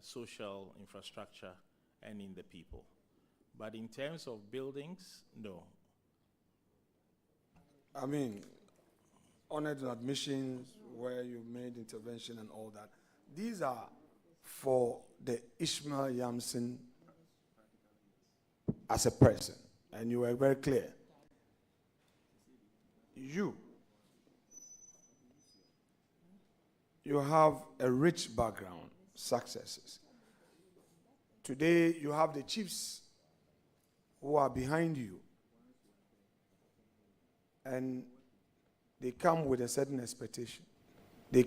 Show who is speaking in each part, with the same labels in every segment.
Speaker 1: social infrastructure and in the people. But in terms of buildings, no.
Speaker 2: I mean, honored admissions where you made intervention and all that. These are for the Ishmael Yamson as a person. And you were very clear. You have a rich background, successes. Today, you have the chiefs who are behind you. And they come with a certain expectation. You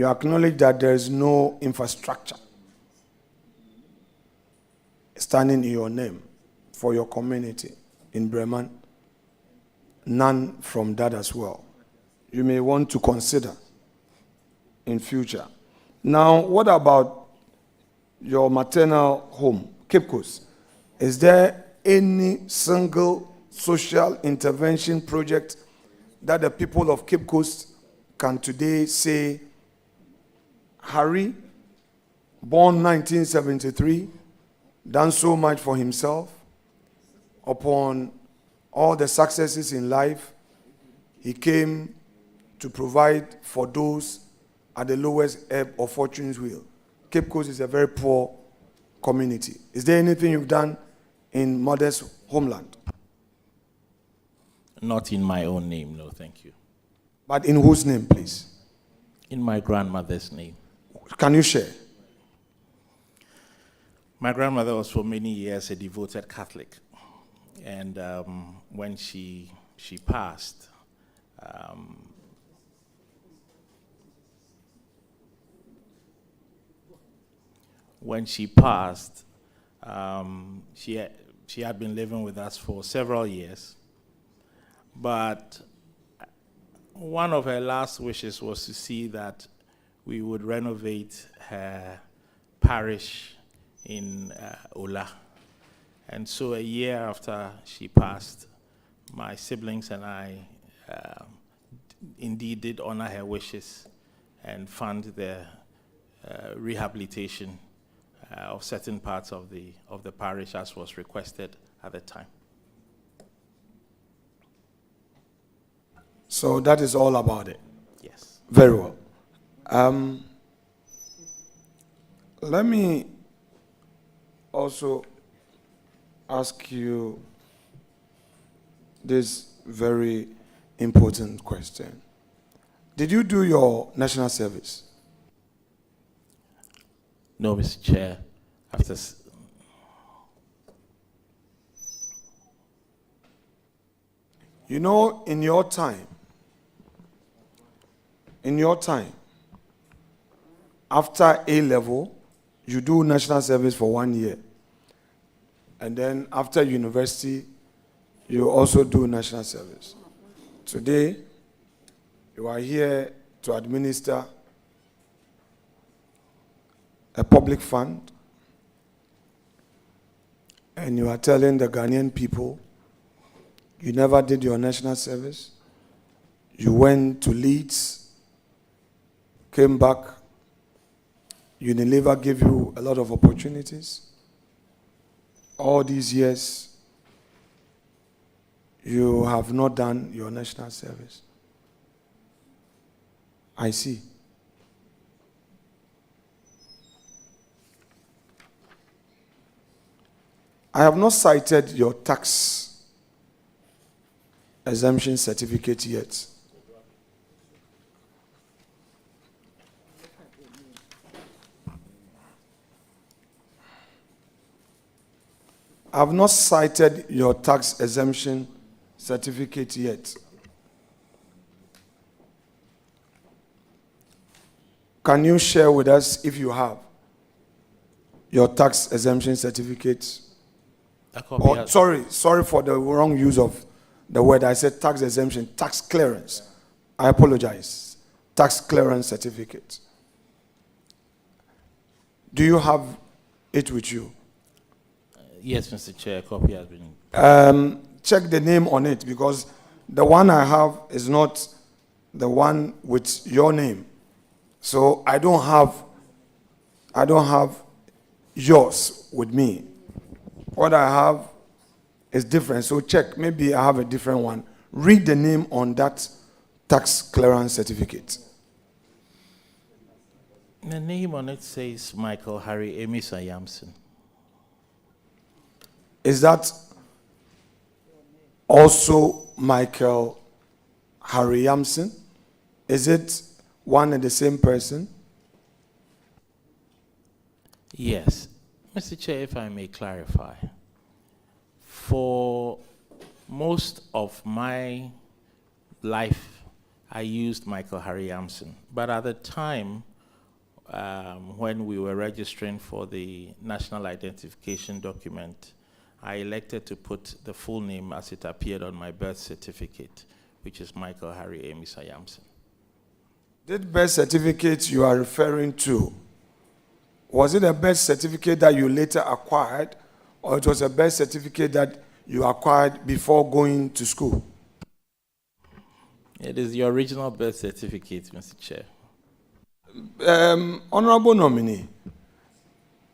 Speaker 2: acknowledge that there is no infrastructure standing in your name for your community in Bremen. None from that as well. You may want to consider in future. Now, what about your maternal home, Cape Coast? Is there any single social intervention project that the people of Cape Coast can today say, Harry, born 1973, done so much for himself, upon all the successes in life, he came to provide for those at the lowest ebb of fortune's wheel. Cape Coast is a very poor community. Is there anything you've done in mother's homeland?
Speaker 1: Not in my own name, no, thank you.
Speaker 2: But in whose name, please?
Speaker 1: In my grandmother's name.
Speaker 2: Can you share?
Speaker 1: My grandmother was for many years a devoted Catholic. And when she passed, she had been living with us for several years. But one of her last wishes was to see that we would renovate her parish in Ola. And so a year after she passed, my siblings and I indeed did honor her wishes and fund the rehabilitation of certain parts of the parish as was requested at the time.
Speaker 2: So that is all about it?
Speaker 1: Yes.
Speaker 2: Very well. Let me also ask you this very important question. Did you do your national service?
Speaker 1: No, Mr. Chair.
Speaker 2: You know, in your time, after A-level, you do national service for 1 year. And then after university, you also do national service. Today, you are here to administer a public fund, and you are telling the Ghanaian people you never did your national service, you went to Leeds, came back, Unilever gave you a lot of opportunities. All these years, you have not done your national service. I see. I have not cited your tax exemption certificate yet. I have not cited your tax exemption certificate yet. Can you share with us, if you have, your tax exemption certificate? Sorry for the wrong use of the word. I said tax exemption, tax clearance. I apologize. Tax clearance certificate. Do you have it with you?
Speaker 1: Yes, Mr. Chair, a copy has been...
Speaker 2: Check the name on it, because the one I have is not the one with your name. So I don't have yours with me. What I have is different. So check, maybe I have a different one. Read the name on that tax clearance certificate.
Speaker 1: The name on it says Michael Harry Emisa Yamson.
Speaker 2: Is that also Michael Harry Yamson? Is it one and the same person?
Speaker 1: Yes. Mr. Chair, if I may clarify. For most of my life, I used Michael Harry Yamson. But at the time, when we were registering for the national identification document, I elected to put the full name as it appeared on my birth certificate, which is Michael Harry Emisa Yamson.
Speaker 2: That birth certificate you are referring to, was it a birth certificate that you later acquired, or it was a birth certificate that you acquired before going to school?
Speaker 1: It is the original birth certificate, Mr. Chair.
Speaker 2: Honorable nominee,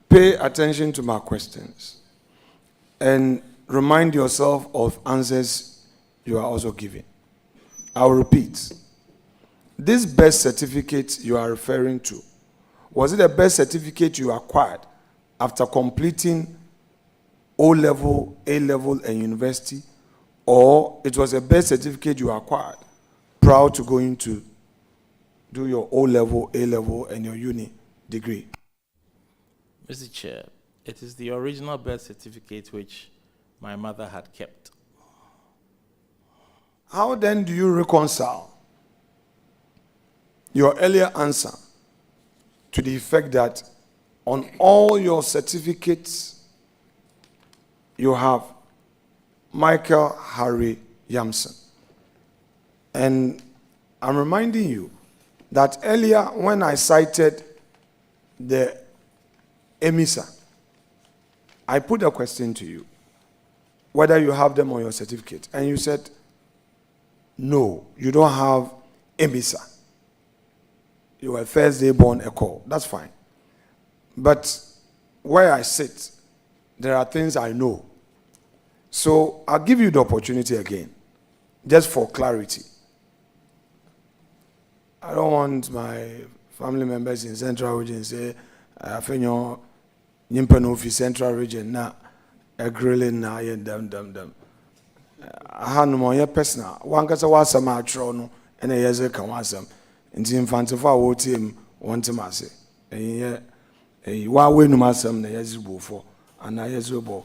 Speaker 2: pay attention to my questions and remind yourself of answers you are also giving. I'll repeat. This birth certificate you are referring to, was it a birth certificate you acquired after completing O-level, A-level, and university, or it was a birth certificate you acquired prior to going to do your O-level, A-level, and your uni degree?
Speaker 1: Mr. Chair, it is the original birth certificate which my mother had kept.
Speaker 2: How then do you reconcile your earlier answer to the effect that on all your certificates you have Michael Harry Yamson? And I'm reminding you that earlier when I cited the EMISA, I put a question to you, whether you have them on your certificate. And you said, no, you don't have EMISA. You were Thursday born Echo. That's fine. But where I sit, there are things I know. So I'll give you the opportunity again, just for clarity. I don't want my family members in Central Region say, I think you're Nimpanofi Central Region, na a grilling na them. I had no more personal. One case was some atrono and a years can was some. In the infant of our team, one to massy. And yet, a Huawei no massam, the years before, and I years before.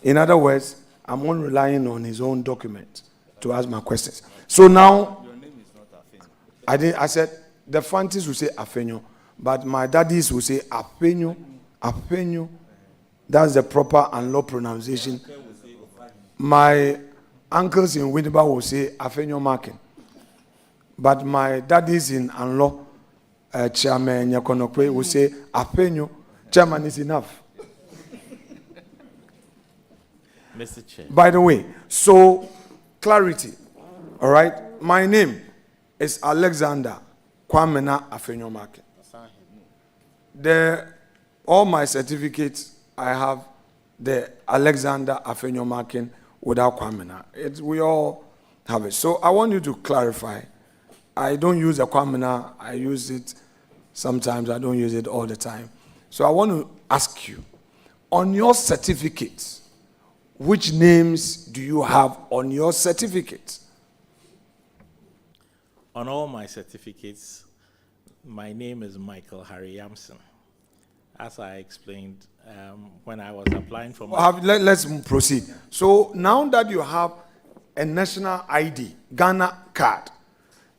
Speaker 2: In other words, I'm on relying on his own document to ask my questions. So now, your name is not Afenyo. I said the Fantis will say Afenyo, but my daddies will say Afenyo. Afenyo. That's the proper and law pronunciation. My uncles in Winneba will say Afenyo marking. But my daddies in Anlo, Chairman Yakonokwe, will say Afenyo. Chairman is enough.
Speaker 1: Mr. Chair.
Speaker 2: By the way, so clarity, all right? My name is Alexander Kwamena Afenyo Market. All my certificates, I have the Alexander Afenyo Marking without Kwamena. We all have it. So I want you to clarify. I don't use the Kwamena. I use it sometimes. I don't use it all the time. So I want to ask you, on your certificates, which names do you have on your certificate?
Speaker 1: On all my certificates, my name is Michael Harry Yamson. As I explained when I was applying for my...
Speaker 2: Let's proceed. So now that you have a national ID, Ghana card,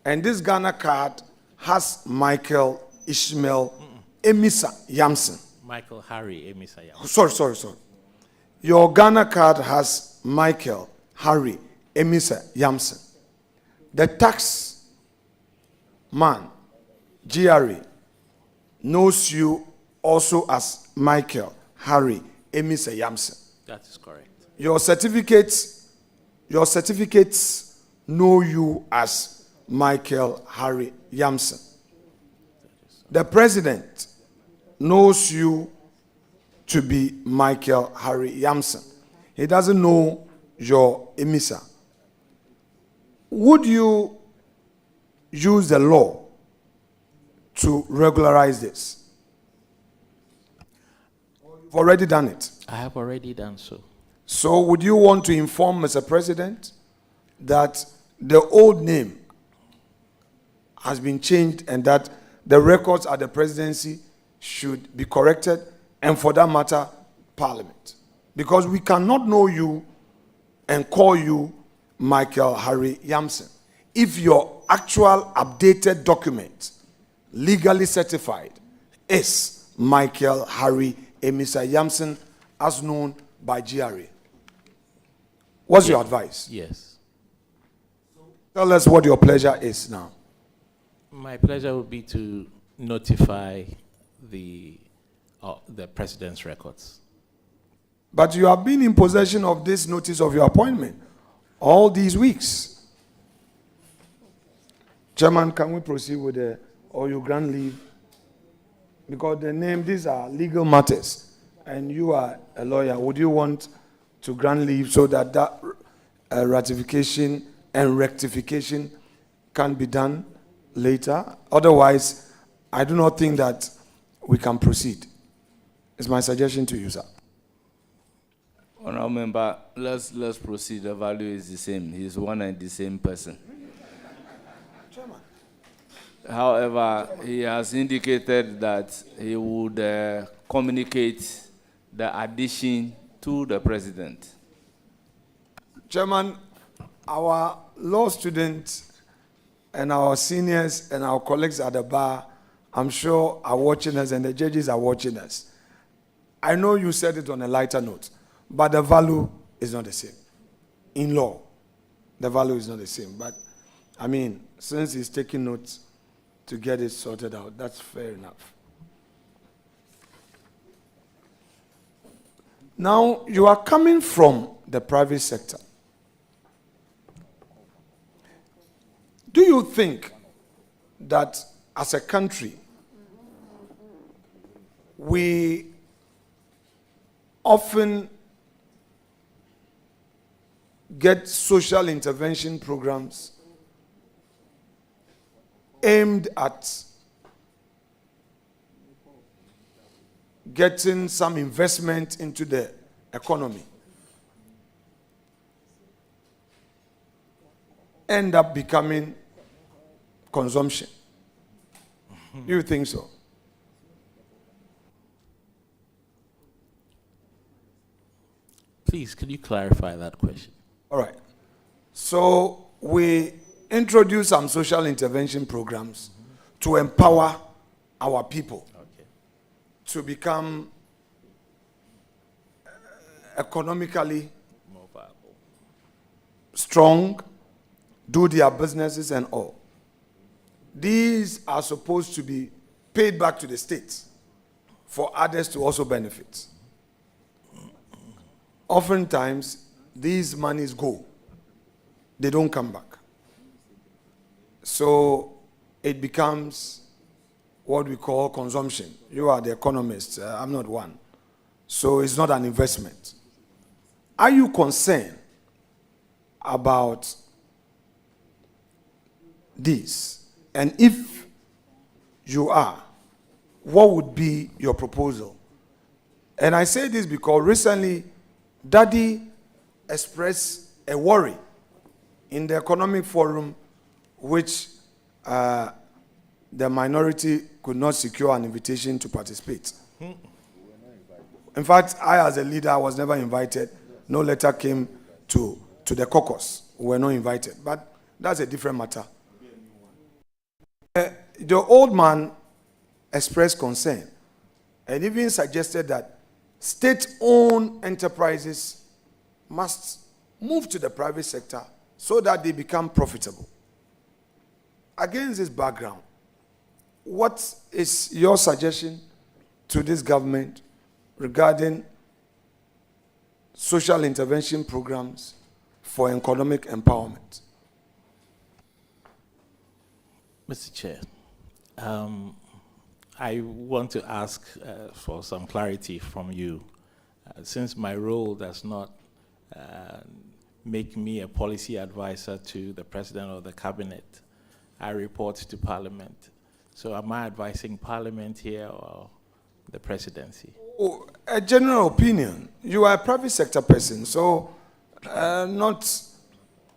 Speaker 2: and this Ghana card has Michael Ishmael Emisa Yamson.
Speaker 1: Michael Harry Emisa Yamson.
Speaker 2: Sorry. Your Ghana card has Michael Harry Emisa Yamson. The tax man, GRA, knows you also as Michael Harry Emisa Yamson.
Speaker 1: That is correct.
Speaker 2: Your certificates know you as Michael Harry Yamson. The president knows you to be Michael Harry Yamson. He doesn't know your emissary. Would you use the law to regularize this? You've already done it.
Speaker 1: I have already done so.
Speaker 2: So would you want to inform Mr. President that the old name has been changed and that the records at the presidency should be corrected, and for that matter, Parliament? Because we cannot know you and call you Michael Harry Yamson if your actual updated document, legally certified, is Michael Harry Emisa Yamson, as known by GRA. What's your advice?
Speaker 1: Yes.
Speaker 2: Tell us what your pleasure is now.
Speaker 1: My pleasure would be to notify the president's records.
Speaker 2: But you have been in possession of this notice of your appointment all these weeks. Chairman, can we proceed with the, or you grant leave? Because the name, these are legal matters, and you are a lawyer. Would you want to grant leave so that that ratification and rectification can be done later? Otherwise, I do not think that we can proceed. It's my suggestion to you, sir.
Speaker 3: Honourable Member, let's proceed. The value is the same. He's one and the same person.
Speaker 2: Chairman.
Speaker 3: However, he has indicated that he would communicate the addition to the president.
Speaker 2: Chairman, our law students and our seniors and our colleagues at the bar, I'm sure, are watching us, and the judges are watching us. I know you said it on a lighter note, but the value is not the same. In law, the value is not the same. But, I mean, since he's taking notes to get it sorted out, that's fair enough. Now, you are coming from the private sector. Do you think that as a country, we often get social intervention programs aimed at getting some investment into the economy, end up becoming consumption? Do you think so?
Speaker 1: Please, could you clarify that question?
Speaker 2: All right. So we introduce some social intervention programs to empower our people to become economically
Speaker 1: More viable.
Speaker 2: strong, do their businesses and all. These are supposed to be paid back to the states for others to also benefit. Oftentimes, these monies go. They don't come back. So it becomes what we call consumption. You are the economist. I'm not one. So it's not an investment. Are you concerned about this? And if you are, what would be your proposal? And I say this because recently, Daddy expressed a worry in the economic forum, which the minority could not secure an invitation to participate. In fact, I, as a leader, was never invited. No letter came to the caucus. We were not invited. But that's a different matter. The old man expressed concern and even suggested that state-owned enterprises must move to the private sector so that they become profitable. Against this background, what is your suggestion to this government regarding social intervention programs for economic empowerment?
Speaker 1: Mr. Chair, I want to ask for some clarity from you. Since my role does not make me a policy advisor to the President or the Cabinet, I report to Parliament. So am I advising Parliament here or the Presidency?
Speaker 2: Oh, a general opinion. You are a private sector person, so not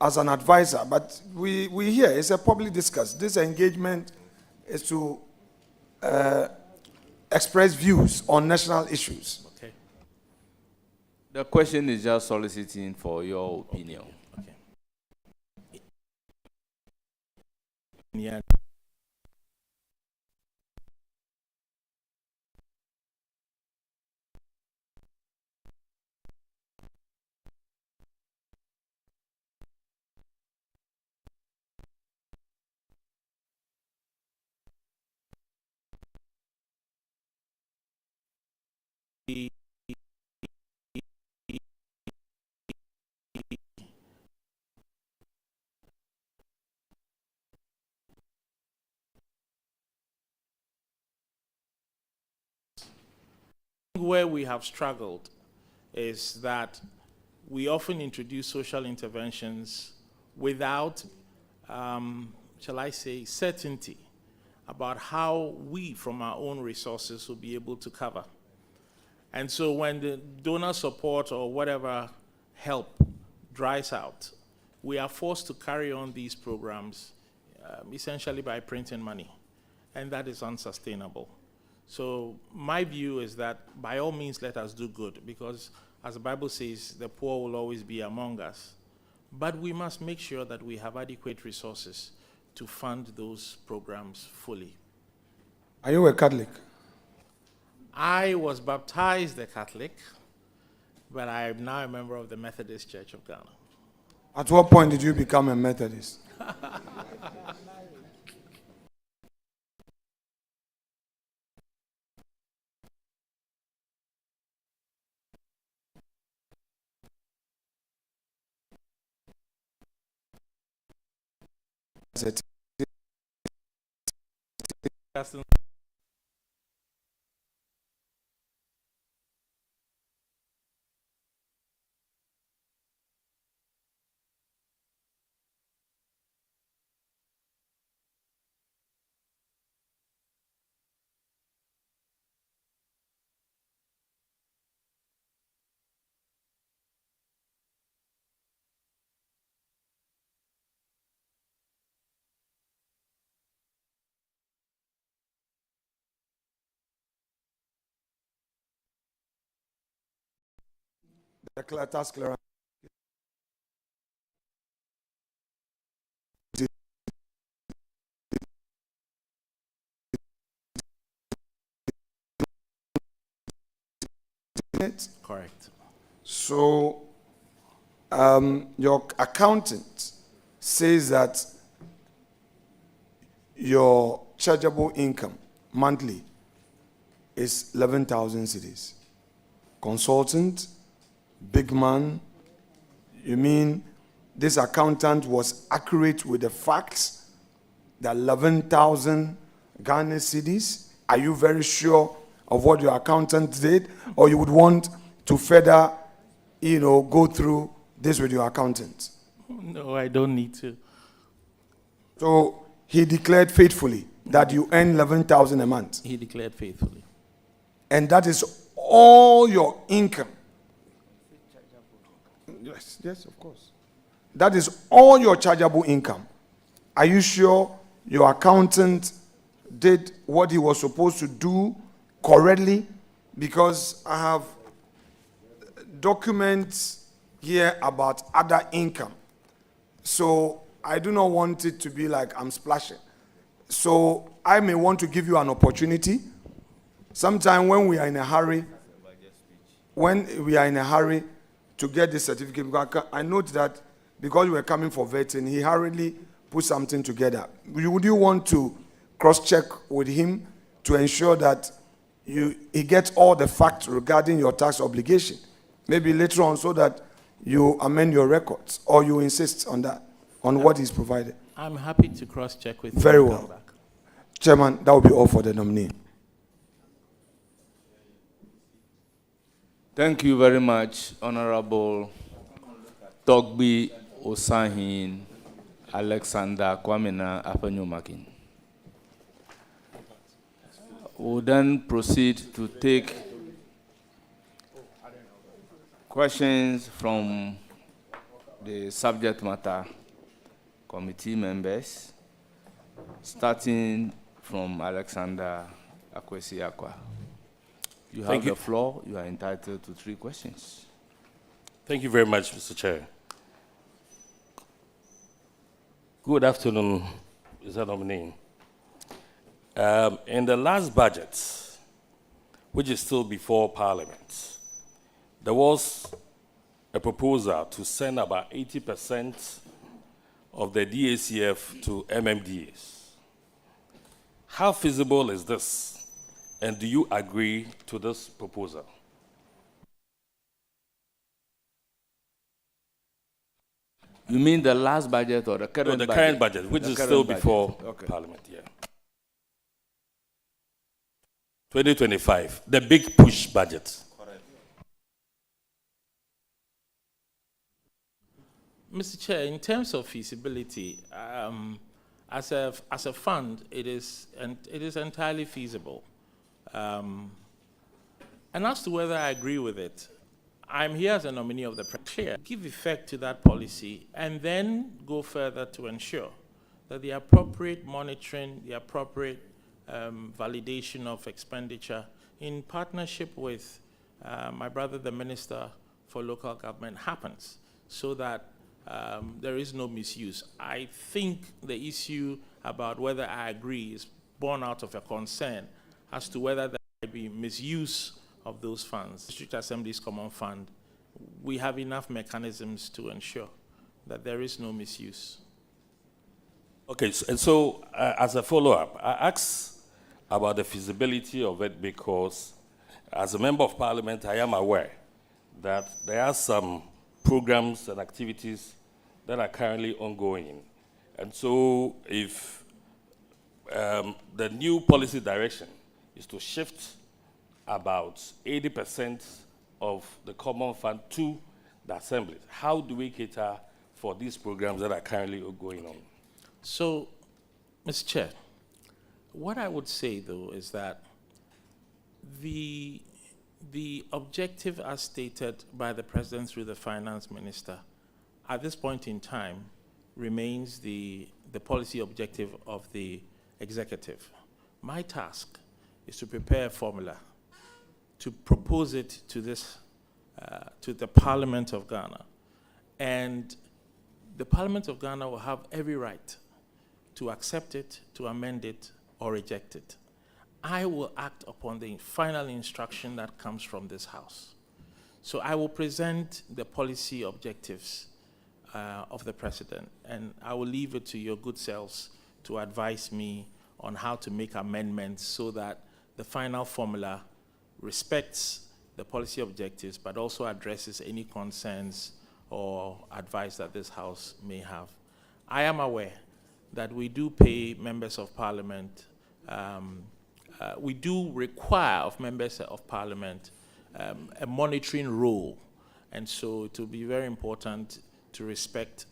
Speaker 2: as an advisor, but we hear it's a public discuss. This engagement is to express views on national issues.
Speaker 1: Okay.
Speaker 3: The question is just soliciting for your opinion.
Speaker 1: Okay. Yeah. Where we have struggled is that we often introduce social interventions without, shall I say, certainty about how we, from our own resources, will be able to cover. And so when the donor support or whatever help dries out, we are forced to carry on these programs essentially by printing money, and that is unsustainable. So my view is that by all means let us do good, because as the Bible says, the poor will always be among us. But we must make sure that we have adequate resources to fund those programs fully.
Speaker 2: Are you a Catholic?
Speaker 1: I was baptized a Catholic, but I am now a member of the Methodist Church of Ghana.
Speaker 2: At what point did you become a Methodist? The task clearance.
Speaker 1: Correct.
Speaker 2: So your accountant says that your chargeable income monthly is 11,000 cedis. Consultant, big man, you mean this accountant was accurate with the facts, the 11,000 Ghana cedis? Are you very sure of what your accountant did, or you would want to further, go through this with your accountant?
Speaker 1: No, I don't need to.
Speaker 2: So he declared faithfully that you earn 11,000 a month.
Speaker 1: He declared faithfully.
Speaker 2: And that is all your income. Yes, of course. That is all your chargeable income. Are you sure your accountant did what he was supposed to do correctly? Because I have documents here about other income. So I do not want it to be like I'm splashing. So I may want to give you an opportunity. Sometime when we are in a hurry, to get this certificate, because I note that because we were coming for vetting, he hurriedly put something together. Would you want to cross-check with him to ensure that he gets all the facts regarding your tax obligation? Maybe later on, so that you amend your records, or you insist on that, on what is provided.
Speaker 1: I'm happy to cross-check with you.
Speaker 2: Very well. Chairman, that will be all for the nominee.
Speaker 3: Thank you very much, Honorable Togbi Osahin Alexander Kwamena Apenyumakin. We'll then proceed to take questions from the subject matter committee members, starting from Alexander Akwesi-Akwa. You have the floor. You are entitled to 3 questions.
Speaker 4: Thank you very much, Mr. Chair. Good afternoon, Mr. Nominee. In the last budget, which is still before Parliament, there was a proposal to send about 80% of the DACF to MMDAs. How feasible is this? And do you agree to this proposal?
Speaker 3: You mean the last budget or the current budget?
Speaker 4: No, the current budget, which
Speaker 3: The
Speaker 4: is
Speaker 3: current
Speaker 4: still
Speaker 3: budget.
Speaker 4: before
Speaker 3: Okay.
Speaker 4: Parliament, yeah. 2025, the big push budget.
Speaker 1: Mr. Chair, in terms of feasibility, as a fund, it is entirely feasible. And as to whether I agree with it, I'm here as a nominee of the Premier. Give effect to that policy and then go further to ensure that the appropriate monitoring, the appropriate validation of expenditure in partnership with my brother, the Minister for Local Government, happens so that there is no misuse. I think the issue about whether I agree is born out of a concern as to whether there might be misuse of those funds. District Assembly's Common Fund, we have enough mechanisms to ensure that there is no misuse.
Speaker 4: Okay, so as a follow-up, I asked about the feasibility of it because as a member of Parliament, I am aware that there are some programs and activities that are currently ongoing. And so if the new policy direction is to shift about 80% of the common fund to the assemblies, how do we cater for these programs that are currently going on?
Speaker 1: So, Mr. Chair, what I would say, though, is that the objective as stated by the President through the Finance Minister at this point in time remains the policy objective of the executive. My task is to prepare a formula to propose it to to the Parliament of Ghana. And the Parliament of Ghana will have every right to accept it, to amend it, or reject it. I will act upon the final instruction that comes from this House. So I will present the policy objectives of the President, and I will leave it to your good selves to advise me on how to make amendments so that the final formula respects the policy objectives, but also addresses any concerns or advice that this House may have. I am aware that we do pay members of Parliament, we do require of members of Parliament a monitoring role, and so it will be very important to respect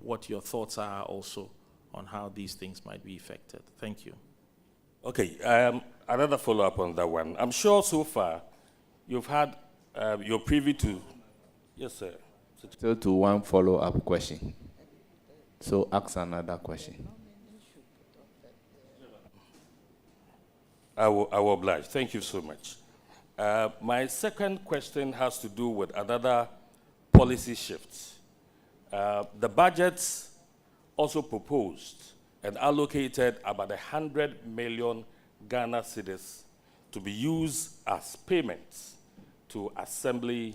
Speaker 1: what your thoughts are also on how these things might be effected. Thank you.
Speaker 4: Okay, another follow-up on that one. I'm sure so far you've had you're privy to. Yes, sir.
Speaker 3: Still to one follow-up question. So ask another question.
Speaker 4: I will oblige. Thank you so much. My second question has to do with another policy shift. The budget also proposed and allocated about 100 million Ghana cedis to be used as payments to Assembly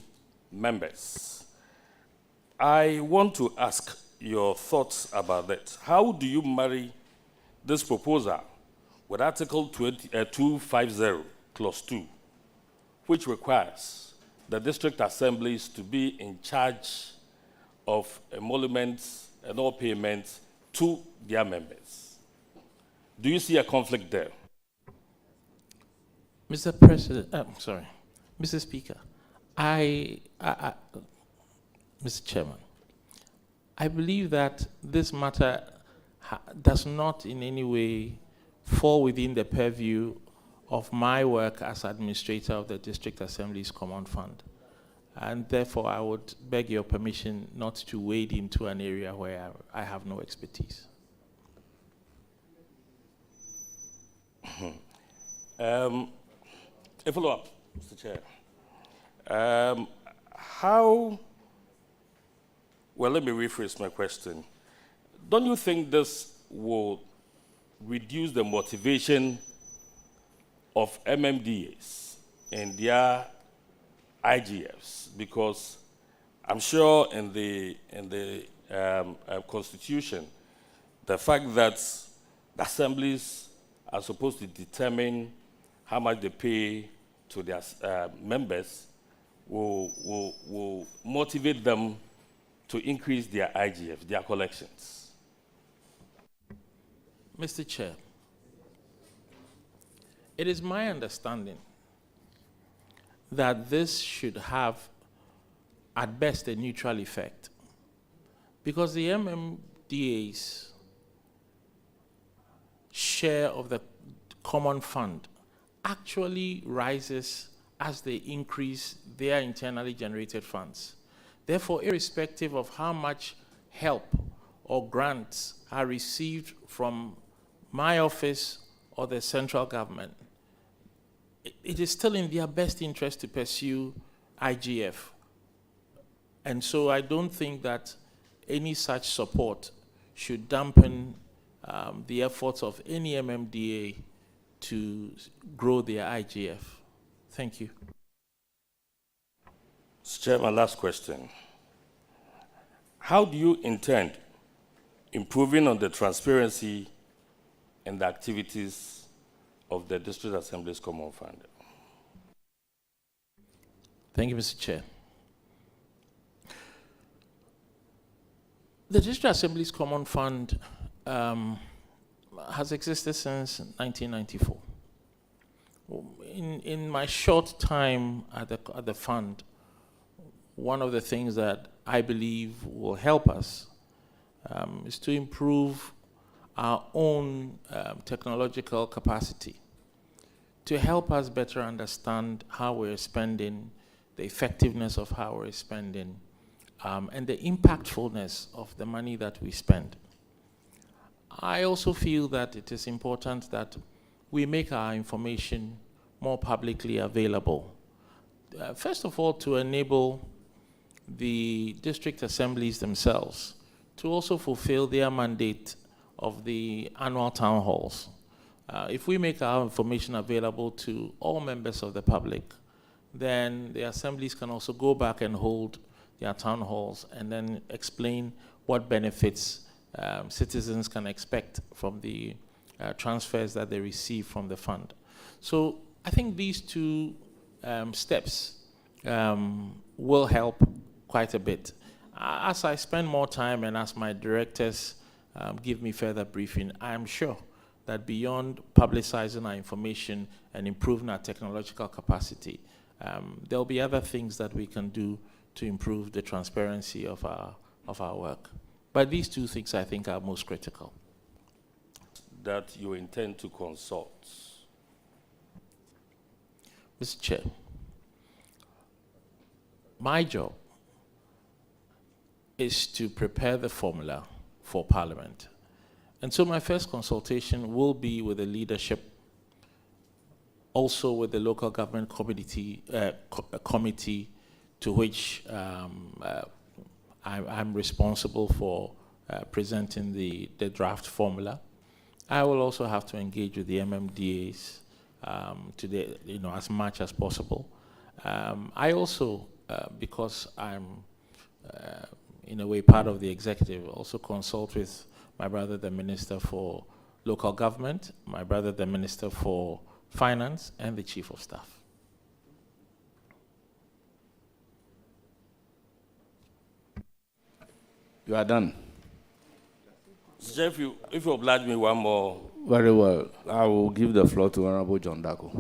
Speaker 4: members. I want to ask your thoughts about that. How do you marry this proposal with Article 250, Clause 2, which requires the district assemblies to be in charge of emoluments and all payments to their members? Do you see a conflict there?
Speaker 1: Mr. President, Mr. Speaker, Mr. Chairman, I believe that this matter does not in any way fall within the purview of my work as administrator of the District Assembly's Common Fund. And therefore, I would beg your permission not to wade into an area where I have no expertise.
Speaker 4: A follow-up, Mr. Chair. Well, let me rephrase my question. Don't you think this will reduce the motivation of MMDAs and their IGFs? Because I'm sure in the Constitution, the fact that the assemblies are supposed to determine how much they pay to their members will motivate them to increase their IGF, their collections.
Speaker 1: Mr. Chair, it is my understanding that this should have, at best, a neutral effect, because the MMDA's share of the common fund actually rises as they increase their internally generated funds. Therefore, irrespective of how much help or grants are received from my office or the central government, it is still in their best interest to pursue IGF. And so I don't think that any such support should dampen the efforts of any MMDA to grow their IGF. Thank you.
Speaker 4: Mr. Chairman, last question. How do you intend improving on the transparency and the activities of the District Assembly's Common Fund?
Speaker 1: Thank you, Mr. Chair. The District Assembly's Common Fund has existed since 1994. In my short time at the fund, one of the things that I believe will help us is to improve our own technological capacity, to help us better understand how we're spending, the effectiveness of how we're spending, and the impactfulness of the money that we spend. I also feel that it is important that we make our information more publicly available. First of all, to enable the district assemblies themselves to also fulfill their mandate of the annual town halls. If we make our information available to all members of the public, then the assemblies can also go back and hold their town halls and then explain what benefits citizens can expect from the transfers that they receive from the fund. So I think these two steps will help quite a bit. As I spend more time and as my directors give me further briefing, I am sure that beyond publicizing our information and improving our technological capacity, there'll be other things that we can do to improve the transparency of our work. But these two things I think are most critical.
Speaker 4: That you intend to consult?
Speaker 1: Mr. Chair, my job is to prepare the formula for Parliament. And so my first consultation will be with the leadership, also with the local government committee to which I'm responsible for presenting the draft formula. I will also have to engage with the MMDAs as much as possible. I also, because I'm in a way part of the executive, also consult with my brother, the Minister for Local Government, my brother, the Minister for Finance, and the Chief of Staff.
Speaker 3: You are done.
Speaker 4: Jeff, if you oblige me one more.
Speaker 3: Very well. I will give the floor to Honorable John Dako.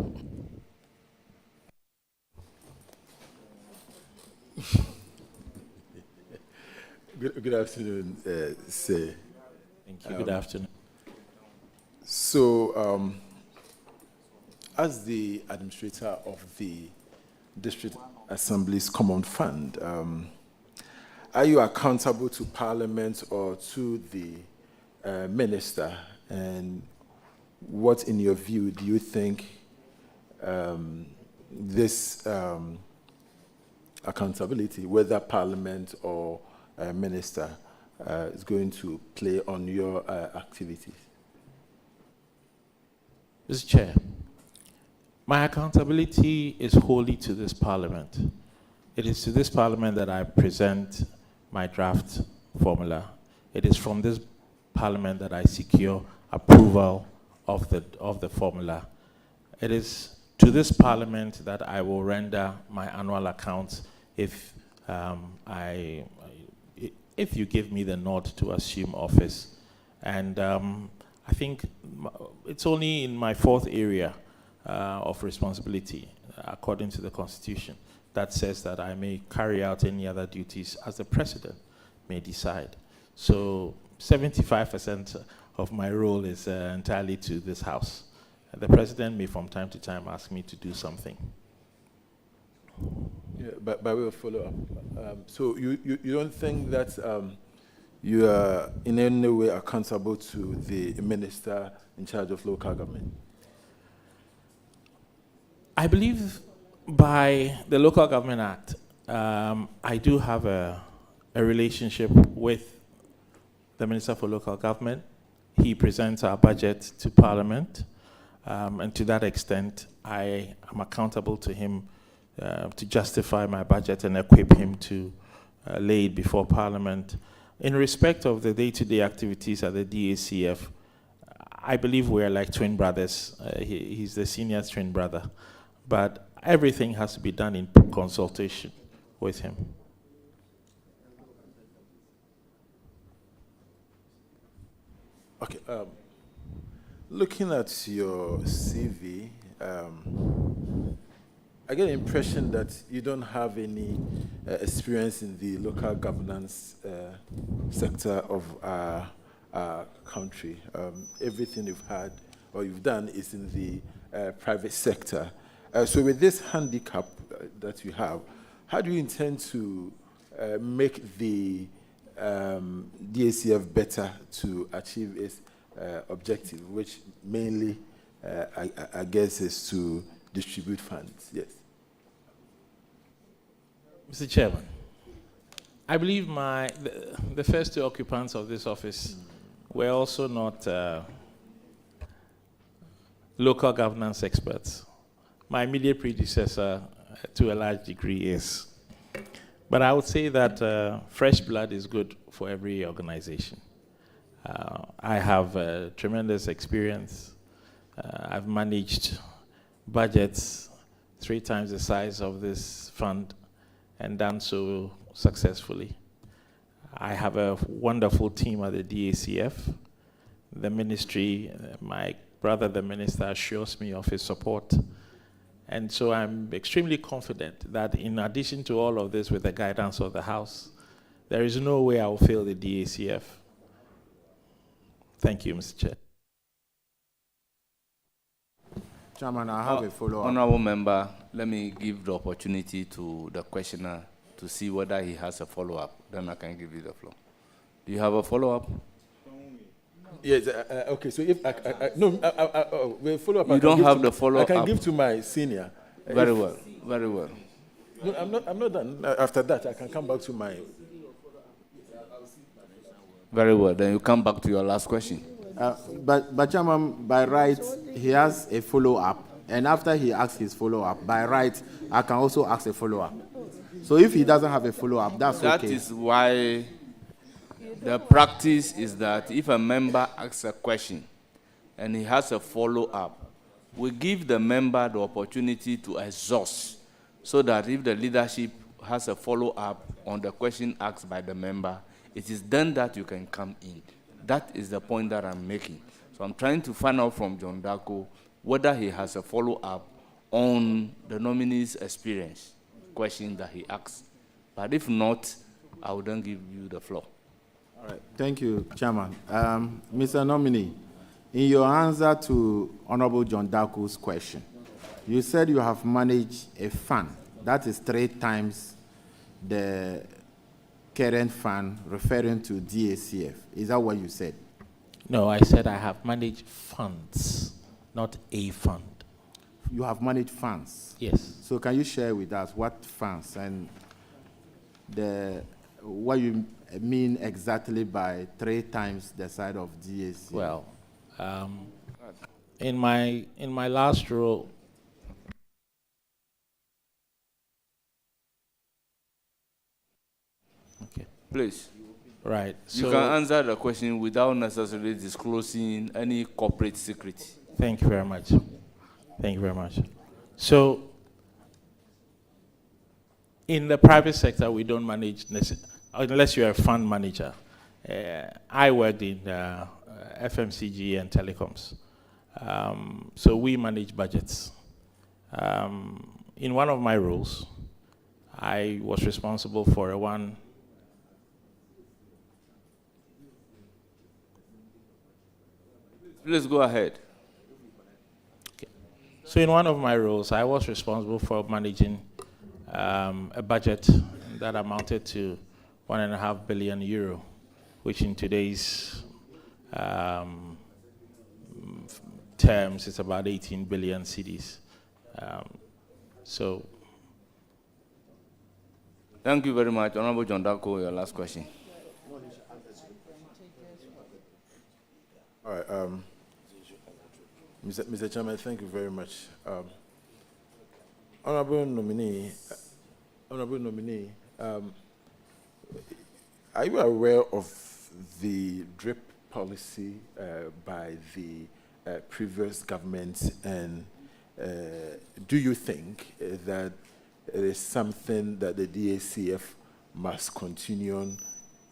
Speaker 5: Good afternoon, sir.
Speaker 1: Thank you. Good afternoon.
Speaker 5: So, as the administrator of the District Assembly's Common Fund, are you accountable to Parliament or to the minister? And what, in your view, do you think this accountability, whether Parliament or minister, is going to play on your activities?
Speaker 1: Mr. Chair, my accountability is wholly to this Parliament. It is to this Parliament that I present my draft formula. It is from this Parliament that I secure approval of the formula. It is to this Parliament that I will render my annual accounts if if you give me the nod to assume office. And I think it's only in my fourth area of responsibility, according to the Constitution, that says that I may carry out any other duties as the President may decide. So 75% of my role is entirely to this House. The President may from time to time ask me to do something.
Speaker 5: Yeah, but by way of follow-up, so you don't think that you are in any way accountable to the minister in charge of local government?
Speaker 1: I believe by the Local Government Act, I do have a relationship with the Minister for Local Government. He presents our budget to Parliament, and to that extent, I am accountable to him to justify my budget and equip him to lay it before Parliament. In respect of the day-to-day activities at the DACF, I believe we are like twin brothers. He's the senior twin brother. But everything has to be done in consultation with him.
Speaker 5: Okay. Looking at your CV, I get the impression that you don't have any experience in the local governance sector of our country. Everything you've had or you've done is in the private sector. So with this handicap that you have, how do you intend to make the DACF better to achieve its objective, which mainly, I guess, is to distribute funds? Yes.
Speaker 1: Mr. Chairman, I believe the first two occupants of this office were also not local governance experts. My immediate predecessor, to a large degree, is. But I would say that fresh blood is good for every organization. I have tremendous experience. I've managed budgets 3 times the size of this fund and done so successfully. I have a wonderful team at the DACF. The ministry, my brother, the minister, assures me of his support. And so I'm extremely confident that in addition to all of this, with the guidance of the House, there is no way I will fail the DACF. Thank you, Mr. Chair.
Speaker 6: Chairman, I have a follow-up.
Speaker 3: Honorable member, let me give the opportunity to the questioner to see whether he has a follow-up. Then I can give you the floor. Do you have a follow-up?
Speaker 5: Yes. Okay. So if we'll follow up.
Speaker 3: You don't have the follow-up.
Speaker 5: I can give to my senior.
Speaker 3: Very well. Very well.
Speaker 5: No, I'm not done. After that, I can come back to my.
Speaker 3: Very well. Then you come back to your last question.
Speaker 6: But Chairman, by right, he has a follow-up. And after he asks his follow-up, by right, I can also ask a follow-up. So if he doesn't have a follow-up, that's okay.
Speaker 3: That is why the practice is that if a member asks a question and he has a follow-up, we give the member the opportunity to exhaust so that if the leadership has a follow-up on the question asked by the member, it is then that you can come in. That is the point that I'm making. So I'm trying to find out from John Darko whether he has a follow-up on the nominee's experience question that he asked. But if not, I will then give you the floor.
Speaker 6: All right. Thank you, Chairman. Mr. Nominee, in your answer to Honorable John Daku's question, you said you have managed a fund that is 3 times the current fund, referring to DACF. Is that what you said?
Speaker 1: No, I said I have managed funds, not a fund.
Speaker 6: You have managed funds.
Speaker 1: Yes.
Speaker 6: So can you share with us what funds and what you mean exactly by 3 times the size of DACF?
Speaker 1: Well, in my last role, okay,
Speaker 3: Please.
Speaker 1: right.
Speaker 3: You can answer the question without necessarily disclosing any corporate secret.
Speaker 1: Thank you very much. Thank you very much. So, in the private sector, we don't manage, unless you're a fund manager. I worked in FMCG and telecoms. So we manage budgets. In one of my roles, I was responsible for
Speaker 3: Please go ahead.
Speaker 1: So in one of my roles, I was responsible for managing a budget that amounted to €1.5 billion, which in today's terms is about 18 billion cedis. So.
Speaker 3: Thank you very much. Honorable John Dako, your last question.
Speaker 5: All right. Mr. Chairman, thank you very much. Honorable nominee, are you aware of the DRIP policy by the previous government, and do you think that it is something that the DACF must continue on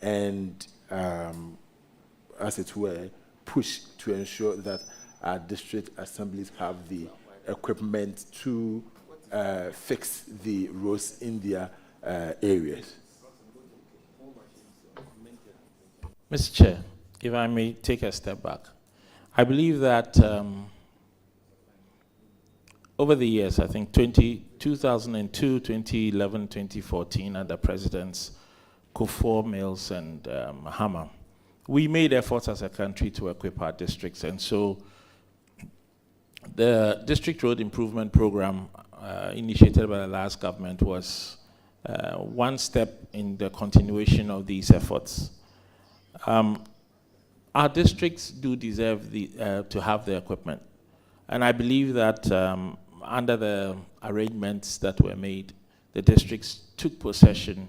Speaker 5: and, as it were, push to ensure that our district assemblies have the equipment to fix the roads in their areas?
Speaker 1: Mr. Chair, if I may take a step back, I believe that over the years, I think 2002, 2011, 2014, under Presidents Kufuor, Mills, and Mahama, we made efforts as a country to equip our districts. And so the District Road Improvement Program initiated by the last government was one step in the continuation of these efforts. Our districts do deserve to have the equipment. And I believe that under the arrangements that were made, the districts took possession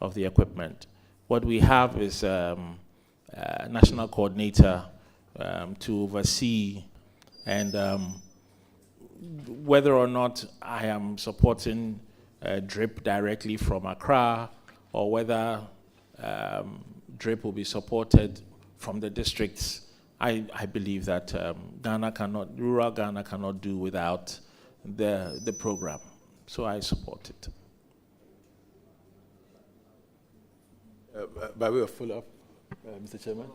Speaker 1: of the equipment. What we have is a national coordinator to oversee, and whether or not I am supporting DRIP directly from Accra, or whether DRIP will be supported from the districts, I believe that rural Ghana cannot do without the program. So I support it.
Speaker 5: By way of follow-up, Mr. Chairman?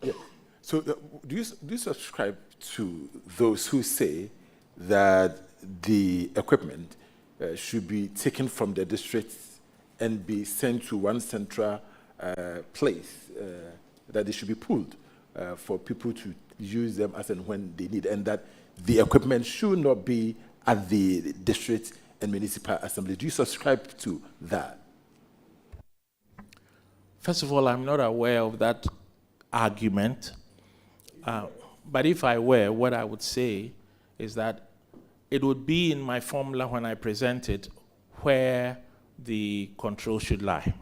Speaker 5: Yeah. So do you subscribe to those who say that the equipment should be taken from the districts and be sent to one central place, that they should be pooled for people to use them as and when they need, and that the equipment should not be at the district and municipal assembly? Do you subscribe to that?
Speaker 1: First of all, I'm not aware of that argument. But if I were, what I would say is that it would be in my formula when I present it where the control should lie,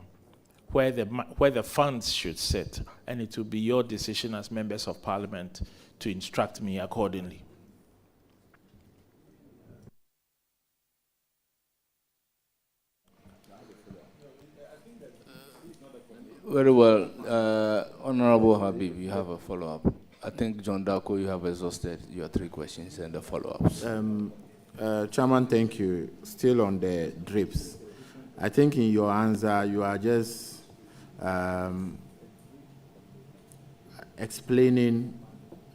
Speaker 1: where the funds should sit, and it will be your decision as members of parliament to instruct me accordingly.
Speaker 3: Very well. Honorable Habib, you have a follow-up. I think, John Dako, you have exhausted your 3 questions and the follow-ups.
Speaker 6: Chairman, thank you. Still on the drips. I think in your answer, you are just explaining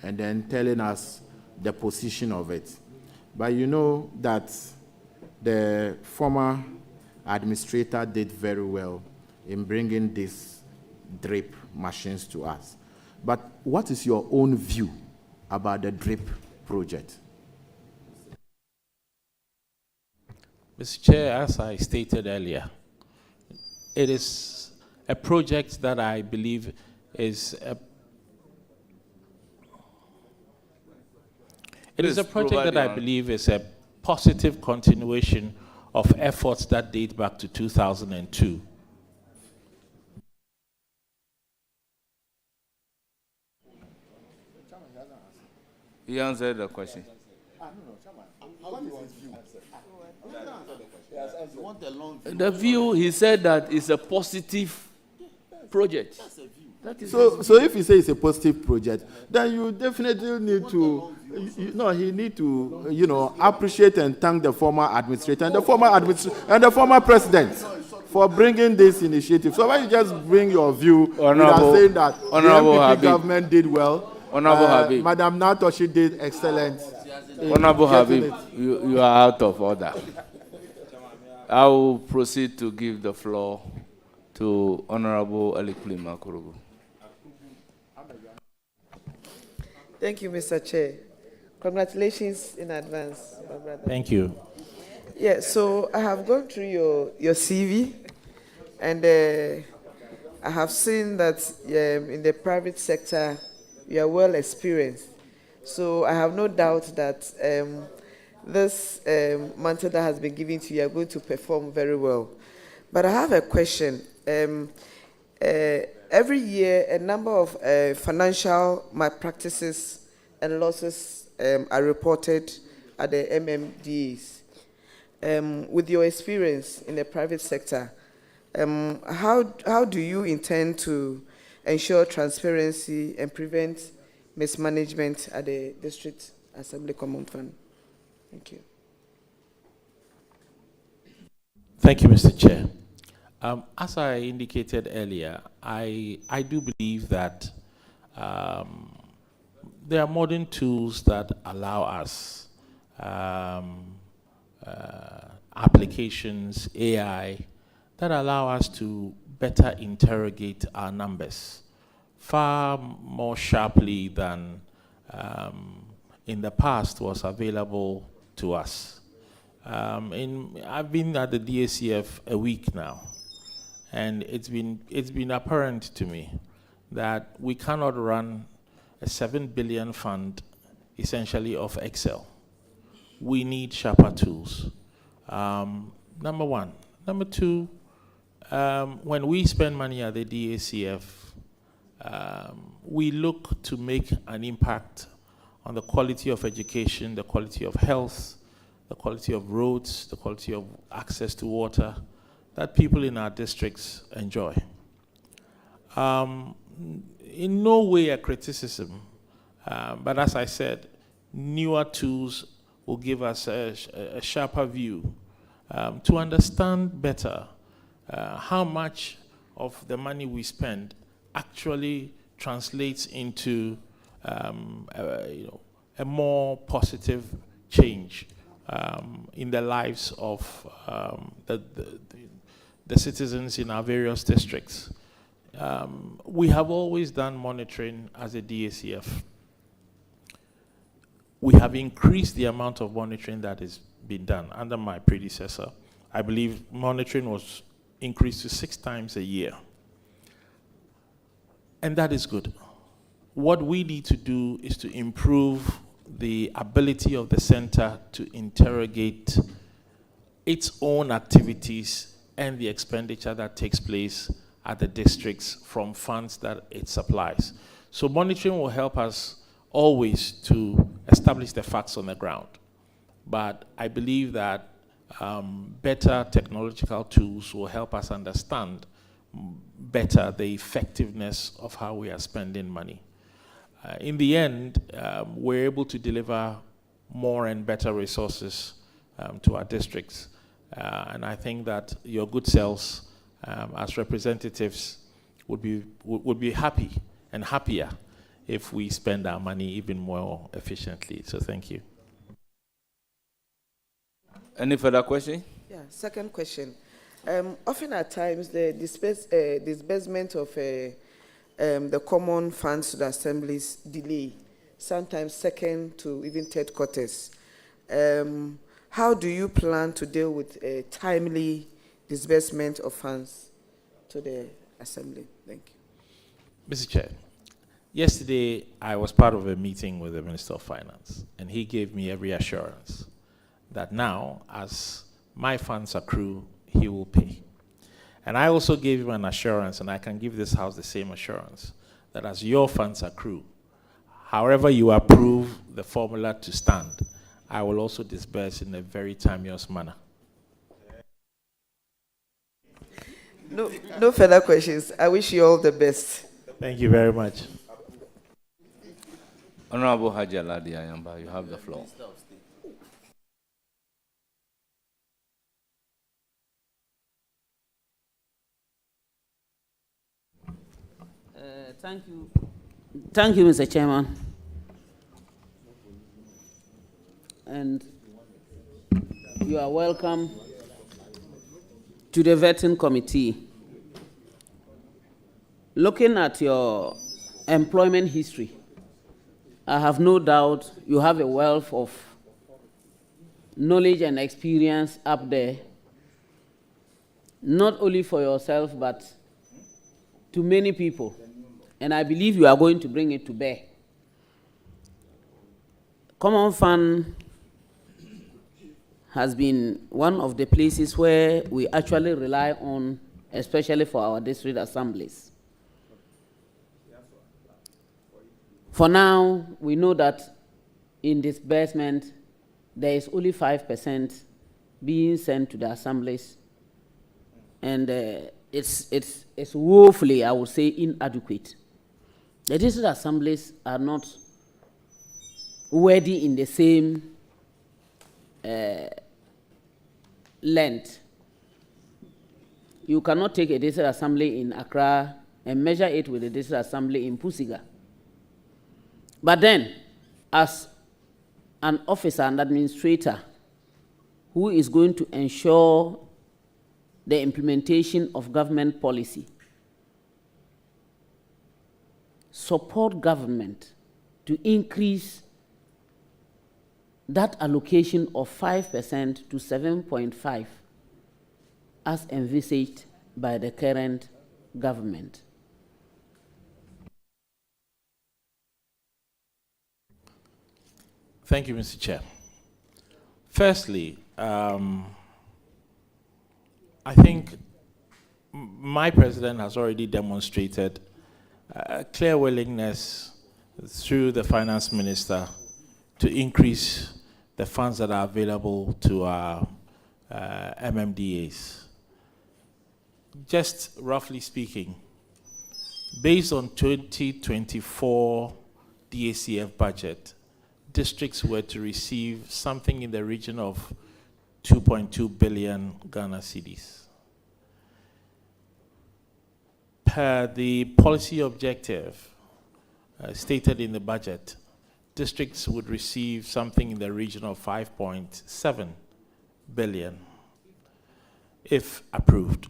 Speaker 6: and then telling us the position of it. But you know that the former administrator did very well in bringing these drip machines to us. But what is your own view about the drip project?
Speaker 1: Mr. Chair, as I stated earlier, it is a project that I believe is a positive continuation of efforts that date back to 2002.
Speaker 3: He answered the question. The view, he said that it's a positive project.
Speaker 6: So if you say it's a positive project, then you definitely need to, he need to, appreciate and thank the former administrator and the former president for bringing this initiative. So why you just bring your view without saying that the MPP government did well,
Speaker 3: Honorable Habib.
Speaker 6: Madam Natoshi did excellent.
Speaker 3: Honorable Habib, you are out of order. I will proceed to give the floor to Honorable Alikuli Makurugu.
Speaker 7: Thank you, Mr. Chair. Congratulations in advance, my brother.
Speaker 1: Thank you.
Speaker 7: Yeah, so I have gone through your CV, and I have seen that in the private sector, you are well experienced. So I have no doubt that this mantle that has been given to you, you are going to perform very well. But I have a question. Every year, a number of financial malpractices and losses are reported at the MMDAs. With your experience in the private sector, how do you intend to ensure transparency and prevent mismanagement at the District Assembly Common Fund? Thank you.
Speaker 1: Thank you, Mr. Chair. As I indicated earlier, I do believe that there are modern tools that allow us, applications, AI, that allow us to better interrogate our numbers far more sharply than in the past was available to us. I've been at the DACF a week now, and it's been apparent to me that we cannot run a 7 billion fund essentially off Excel. We need sharper tools. Number one. Number two, when we spend money at the DACF, we look to make an impact on the quality of education, the quality of health, the quality of roads, the quality of access to water that people in our districts enjoy. In no way a criticism, but as I said, newer tools will give us a sharper view to understand better how much of the money we spend actually translates into a more positive change in the lives of the citizens in our various districts. We have always done monitoring as a DACF. We have increased the amount of monitoring that is being done under my predecessor. I believe monitoring was increased to 6 times a year. And that is good. What we need to do is to improve the ability of the center to interrogate its own activities and the expenditure that takes place at the districts from funds that it supplies. So monitoring will help us always to establish the facts on the ground. But I believe that better technological tools will help us understand better the effectiveness of how we are spending money. In the end, we're able to deliver more and better resources to our districts. And I think that your good selves as representatives would be happy and happier if we spend our money even more efficiently. So thank you.
Speaker 3: Any further question?
Speaker 7: Yeah, second question. Often at times, the disbursement of the common funds to the assemblies delay, sometimes second to even third quarters. How do you plan to deal with a timely disbursement of funds to the assembly? Thank you.
Speaker 1: Mr. Chair, yesterday I was part of a meeting with the Minister of Finance, and he gave me every assurance that now, as my funds accrue, he will pay. And I also gave him an assurance, and I can give this House the same assurance, that as your funds accrue, however you approve the formula to stand, I will also disburse in a very timeous manner.
Speaker 7: No further questions. I wish you all the best.
Speaker 1: Thank you very much.
Speaker 3: Honorable Haji Aladi Ayamba, you have the floor.
Speaker 8: Thank you. Thank you, Mr. Chairman. And you are welcome to the vetting committee. Looking at your employment history, I have no doubt you have a wealth of knowledge and experience up there, not only for yourself, but to many people. And I believe you are going to bring it to bear. Common Fund has been one of the places where we actually rely on, especially for our district assemblies. For now, we know that in disbursement, there is only 5% being sent to the assemblies. And it's woefully, I would say, inadequate. The district assemblies are not worthy in the same length. You cannot take a district assembly in Accra and measure it with a district assembly in Pusiga. But then, as an officer and administrator who is going to ensure the implementation of government policy, support government to increase that allocation of 5% to 7.5% as envisaged by the current government.
Speaker 1: Thank you, Mr. Chair. Firstly, I think my president has already demonstrated a clear willingness through the finance minister to increase the funds that are available to our MMDAs. Just roughly speaking, based on 2024 DACF budget, districts were to receive something in the region of 2.2 billion Ghana cedis. Per the policy objective stated in the budget, districts would receive something in the region of 5.7 billion if approved.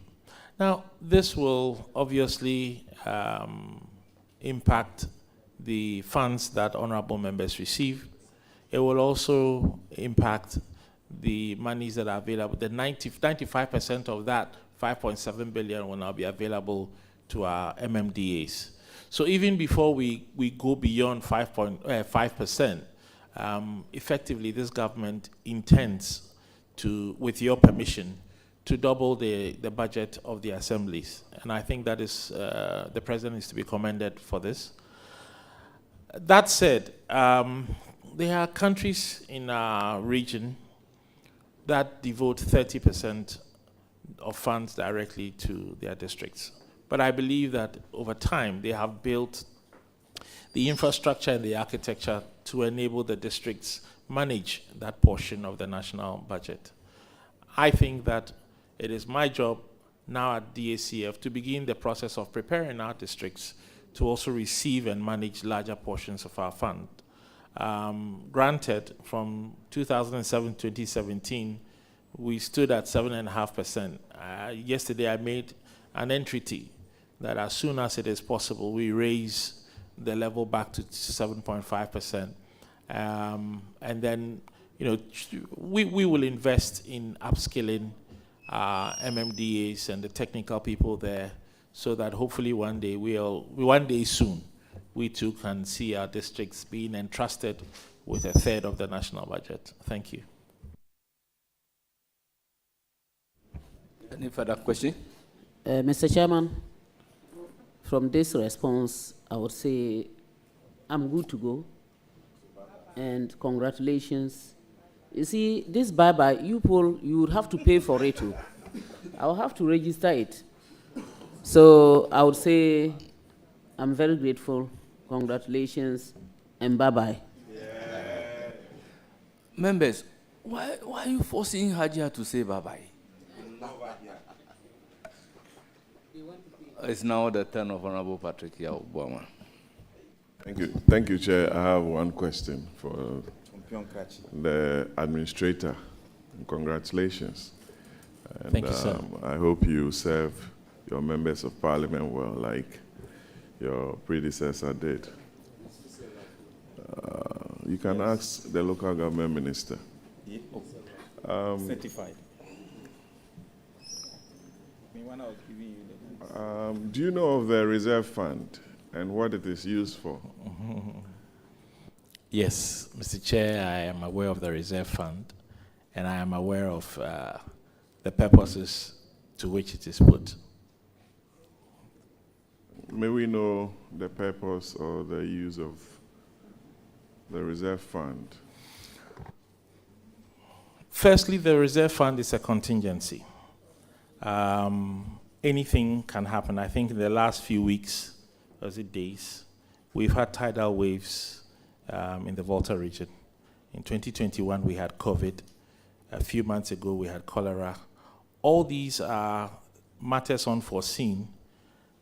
Speaker 1: Now, this will obviously impact the funds that honorable members receive. It will also impact the monies that are available. The 95% of that 5.7 billion will now be available to our MMDAs. So even before we go beyond 5%, effectively this government intends to, with your permission, to double the budget of the assemblies. And I think that is, the president is to be commended for this. That said, there are countries in our region that devote 30% of funds directly to their districts. But I believe that over time, they have built the infrastructure and the architecture to enable the districts manage that portion of the national budget. I think that it is my job now at DACF to begin the process of preparing our districts to also receive and manage larger portions of our fund. Granted, from 2007 to 2017, we stood at 7.5%. Yesterday, I made an entreaty that as soon as it is possible, we raise the level back to 7.5%. And then, we will invest in upskilling MMDAs and the technical people there so that hopefully one day soon, we too can see our districts being entrusted with a third of the national budget. Thank you.
Speaker 3: Any further question?
Speaker 8: Mr. Chairman, from this response, I would say I'm good to go. And congratulations. You see, this bye-bye, you would have to pay for it too. I'll have to register it. So I would say I'm very grateful. Congratulations and bye-bye.
Speaker 3: Yeah. Members, why are you forcing Hajia to say bye-bye? It's now the turn of Honorable Patrick Yaubama.
Speaker 9: Thank you, Chair. I have one question for the administrator. Congratulations. And,
Speaker 1: thank you, sir.
Speaker 9: I hope you serve your members of parliament well, like your predecessor did. You can ask the local government minister.
Speaker 1: Certified.
Speaker 9: Do you know of the reserve fund and what it is used for?
Speaker 1: Yes, Mr. Chair, I am aware of the reserve fund, and I am aware of the purposes to which it is put.
Speaker 9: May we know the purpose or the use of the reserve fund?
Speaker 1: Firstly, the reserve fund is a contingency. Anything can happen. I think in the last few weeks, or is it days, we've had tidal waves in the Volta region. In 2021, we had COVID. A few months ago, we had cholera. All these are matters unforeseen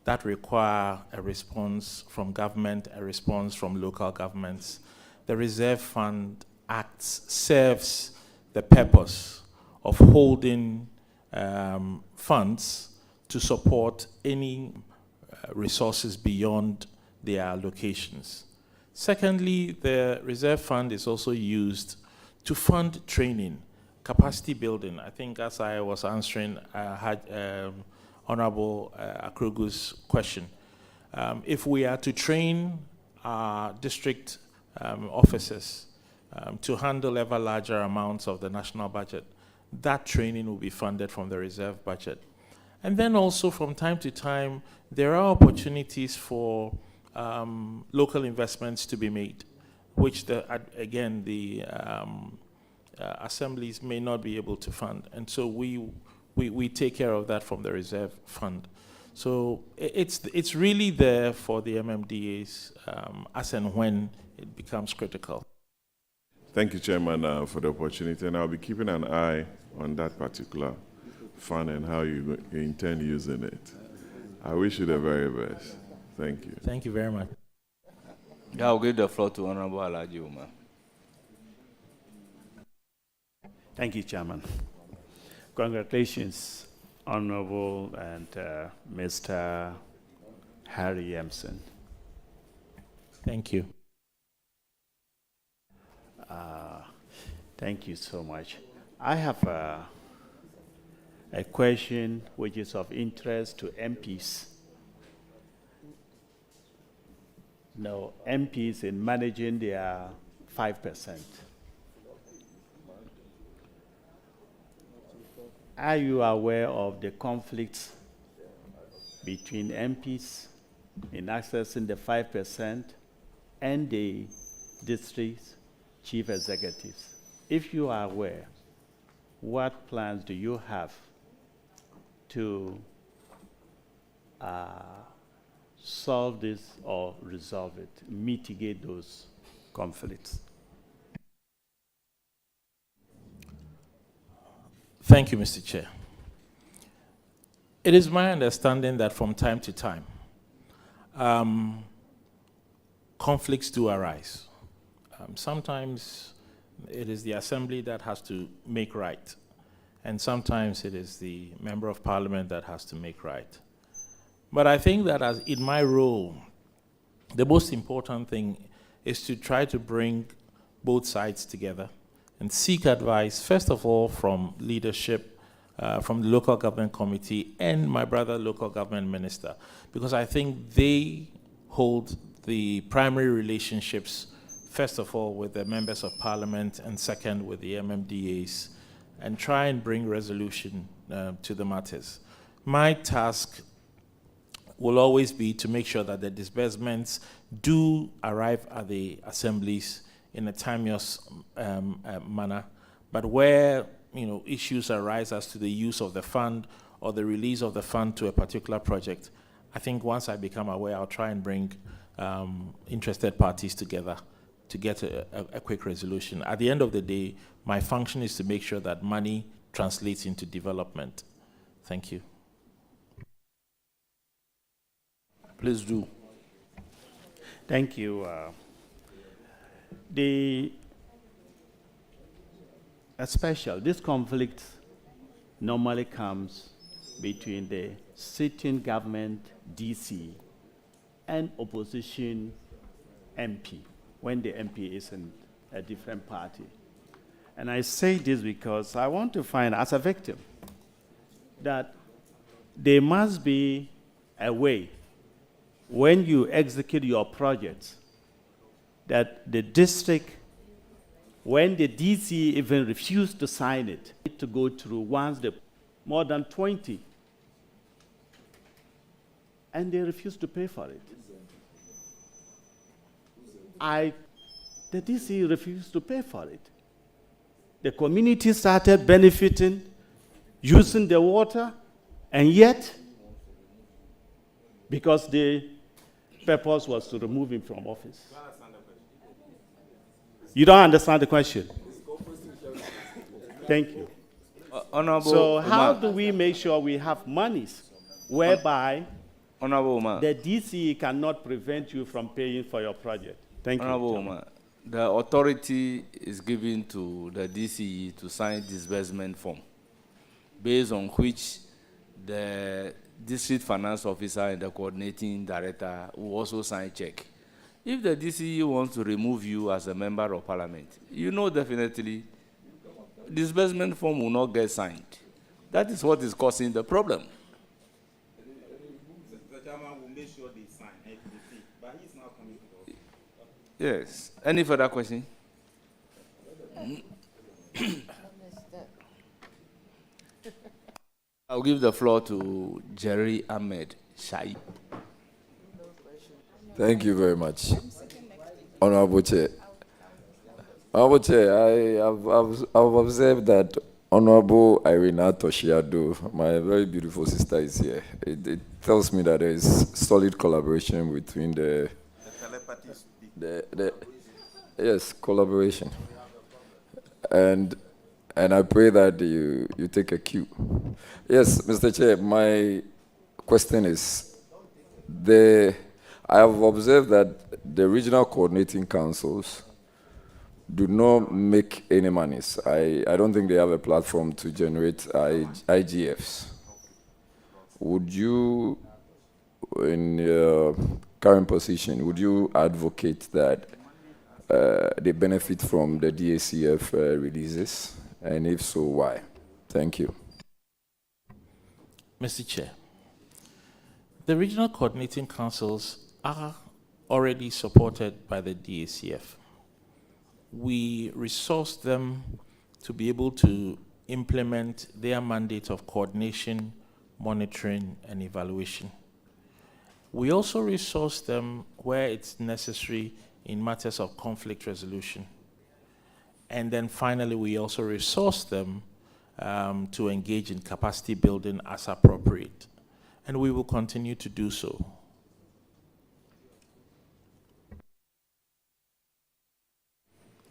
Speaker 1: that require a response from government, a response from local governments. The reserve fund serves the purpose of holding funds to support any resources beyond their allocations. Secondly, the reserve fund is also used to fund training, capacity building. I think as I was answering Honorable Akrogu's question, if we are to train our district officers to handle ever larger amounts of the national budget, that training will be funded from the reserve budget. And then also from time to time, there are opportunities for local investments to be made, which the assemblies may not be able to fund. And so we take care of that from the reserve fund. So it's really there for the MMDAs as and when it becomes critical.
Speaker 9: Thank you, Chairman, for the opportunity, and I'll be keeping an eye on that particular fund and how you intend using it. I wish you the very best. Thank you.
Speaker 1: Thank you very much.
Speaker 3: I'll give the floor to Honorable Alhaji Umar.
Speaker 10: Thank you, Chairman. Congratulations, Honorable and Mr. Harry Yamson.
Speaker 1: Thank you.
Speaker 10: Thank you so much. I have a question which is of interest to MPs. Now, MPs in managing their 5%. Are you aware of the conflicts between MPs in accessing the 5% and the district's chief executives? If you are aware, what plans do you have to solve this or resolve it, mitigate those conflicts?
Speaker 1: Thank you, Mr. Chair. It is my understanding that from time to time, conflicts do arise. Sometimes it is the assembly that has to make right, and sometimes it is the member of parliament that has to make right. But I think that as in my role, the most important thing is to try to bring both sides together and seek advice, first of all, from leadership, from the local government committee and my brother, local government minister, because I think they hold the primary relationships, first of all, with the members of parliament and second with the MMDAs, and try and bring resolution to the matters. My task will always be to make sure that the disbursements do arrive at the assemblies in a timeous manner, but where issues arise as to the use of the fund or the release of the fund to a particular project, I think once I become aware, I'll try and bring interested parties together to get a quick resolution. At the end of the day, my function is to make sure that money translates into development. Thank you.
Speaker 3: Please do.
Speaker 10: Thank you. This conflict normally comes between the sitting government, DC, and opposition MP, when the MP is in a different party. And I say this because I want to find, as a victim, that there must be a way when you execute your projects that the district, when the DC even refused to sign it, to go through once the more than 20, and they refused to pay for it. The DC refused to pay for it. The community started benefiting, using the water, and yet, because the purpose was to remove him from office. You don't understand the question? Thank you.
Speaker 3: Honorable
Speaker 10: So how
Speaker 3: Umar.
Speaker 10: do we make sure we have monies whereby
Speaker 3: Honorable Umar.
Speaker 10: the DCE cannot prevent you from paying for your project? Thank
Speaker 3: Honorable
Speaker 10: you.
Speaker 3: Umar, the authority is given to the DCE to sign disbursement form, based on which the district finance officer and the coordinating director will also sign check. If the DCE wants to remove you as a member of parliament, definitely disbursement form will not get signed. That is what is causing the problem.
Speaker 6: The chairman will make sure they sign, but he's not coming to the office.
Speaker 3: Yes. Any further question? I'll give the floor to Jerry Ahmed Shaib.
Speaker 11: Thank you very much, Honorable Chair. Honorable Chair, I've observed that Honorable Irina Toshiado, my very beautiful sister, is here. It tells me that there is solid collaboration between the yes, collaboration. And I pray that you take a cue. Yes, Mr. Chair, my question is, I have observed that the regional coordinating councils do not make any monies. I don't think they have a platform to generate IGFs. Would you, in your current position, would you advocate that they benefit from the DACF releases? And if so, why? Thank you.
Speaker 1: Mr. Chair, the regional coordinating councils are already supported by the DACF. We resource them to be able to implement their mandate of coordination, monitoring, and evaluation. We also resource them where it's necessary in matters of conflict resolution. And then finally, we also resource them to engage in capacity building as appropriate. And we will continue to do so.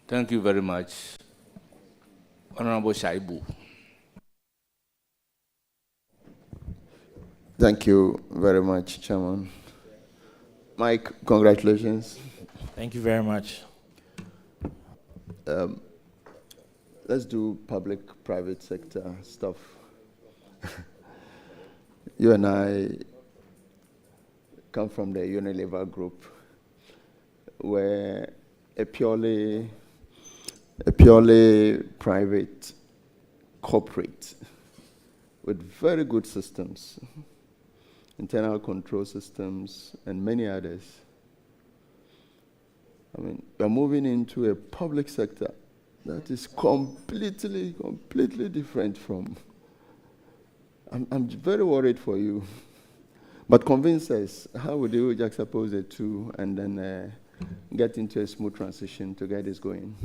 Speaker 3: Thank you very much, Honorable Shaibu.
Speaker 12: Thank you very much, Chairman. Mike, congratulations.
Speaker 1: Thank you very much.
Speaker 12: Let's do public-private sector stuff. You and I come from the Unilever Group, where a purely private corporate with very good systems, internal control systems, and many others. I mean, we're moving into a public sector that is completely different from. I'm very worried for you. But convince us, how would you juxtapose the two and then get into a smooth transition to get this going?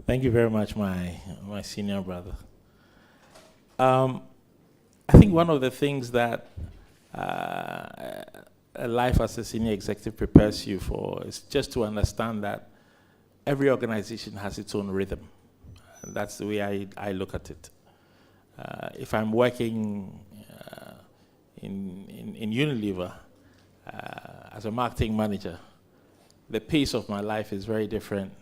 Speaker 1: Thank you very much, my senior brother. I think one of the things that a life as a senior executive prepares you for is just to understand that every organization has its own rhythm. And that's the way I look at it. If I'm working in Unilever as a marketing manager, the pace of my life is very different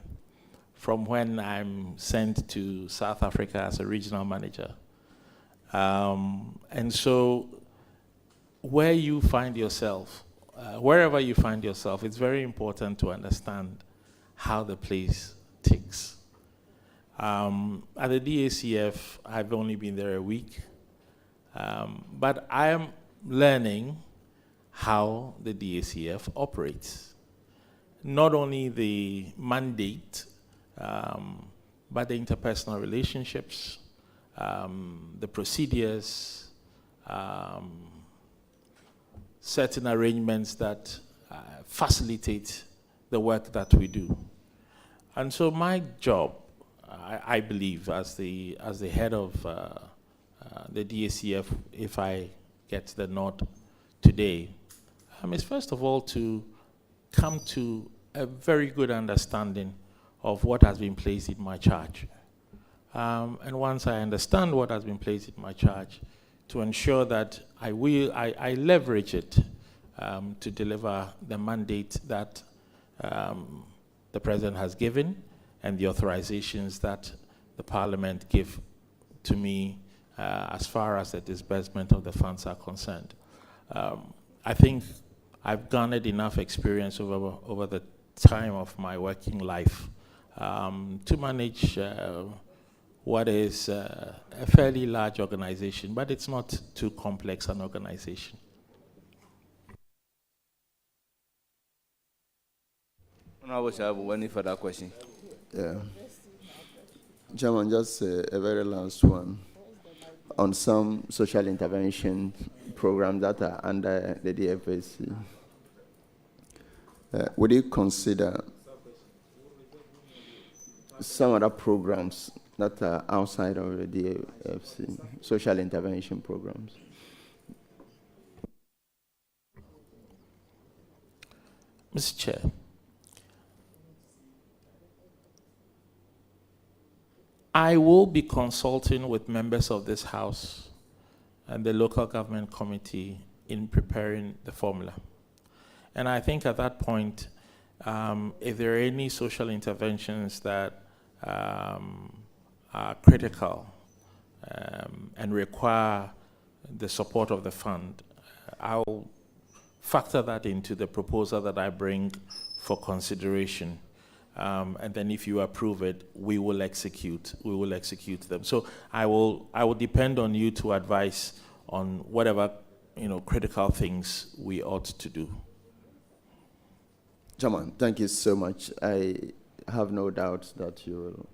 Speaker 1: from when I'm sent to South Africa as a regional manager. And so where you find yourself, wherever you find yourself, it's very important to understand how the place ticks. At the DACF, I've only been there a week, but I am learning how the DACF operates. Not only the mandate, but the interpersonal relationships, the procedures, certain arrangements that facilitate the work that we do. And so my job, I believe, as the head of the DACF, if I get the nod today, is first of all to come to a very good understanding of what has been placed in my charge. And once I understand what has been placed in my charge, to ensure that I leverage it to deliver the mandate that the President has given and the authorizations that the Parliament give to me as far as the disbursement of the funds are concerned. I think I've garnered enough experience over the time of my working life to manage what is a fairly large organization, but it's not too complex an organization.
Speaker 3: Honorable, any further question?
Speaker 12: Yeah. Chairman, just a very last one. On some social intervention programs that are under the DFAC, would you consider some other programs that are outside of the DFAC, social intervention programs?
Speaker 1: Mr. Chair, I will be consulting with members of this House and the local government committee in preparing the formula. And I think at that point, if there are any social interventions that are critical and require the support of the fund, I'll factor that into the proposal that I bring for consideration. And then if you approve it, we will execute them. So I will depend on you to advise on whatever critical things we ought to do.
Speaker 12: Chairman, thank you so much. I have no doubt that you will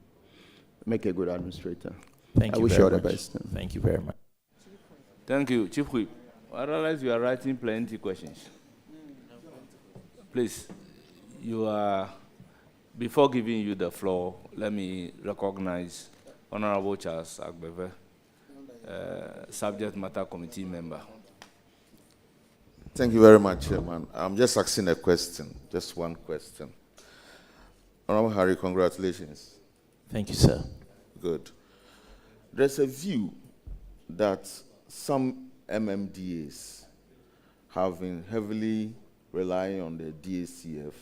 Speaker 12: make a good administrator.
Speaker 1: Thank you.
Speaker 12: I wish you all the best.
Speaker 1: Thank you very much.
Speaker 3: Thank you, Chief Whip. I realize you are writing plenty questions. Please, before giving you the floor, let me recognize Honorable Charles Agbeve, Subject Matter Committee member.
Speaker 13: Thank you very much, Chairman. I'm just asking a question, just one question. Honorable Harry, congratulations.
Speaker 1: Thank you, sir.
Speaker 13: Good. There's a view that some MMDAs have been heavily relying on the DACF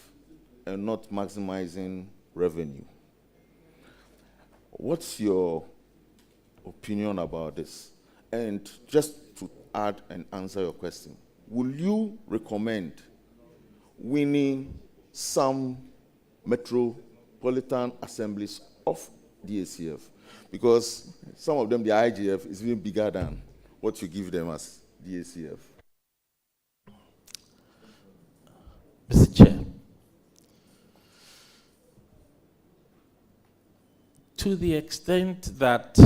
Speaker 13: and not maximizing revenue. What's your opinion about this? And just to add and answer your question, will you recommend winning some metropolitan assemblies of DACF? Because some of them, the IGF is even bigger than what you give them as DACF.
Speaker 1: Mr. Chair, to the extent that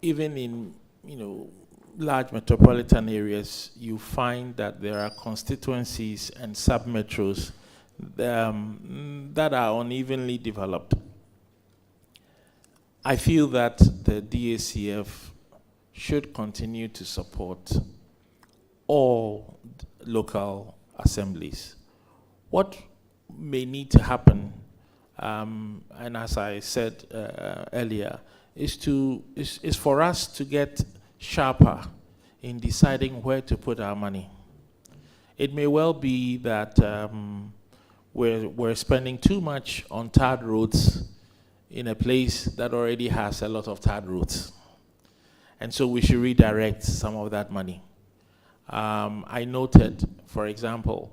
Speaker 1: even in large metropolitan areas, you find that there are constituencies and sub-metros that are unevenly developed. I feel that the DACF should continue to support all local assemblies. What may need to happen, and as I said earlier, is for us to get sharper in deciding where to put our money. It may well be that we're spending too much on tarred roads in a place that already has a lot of tarred roads. And so we should redirect some of that money. I noted, for example,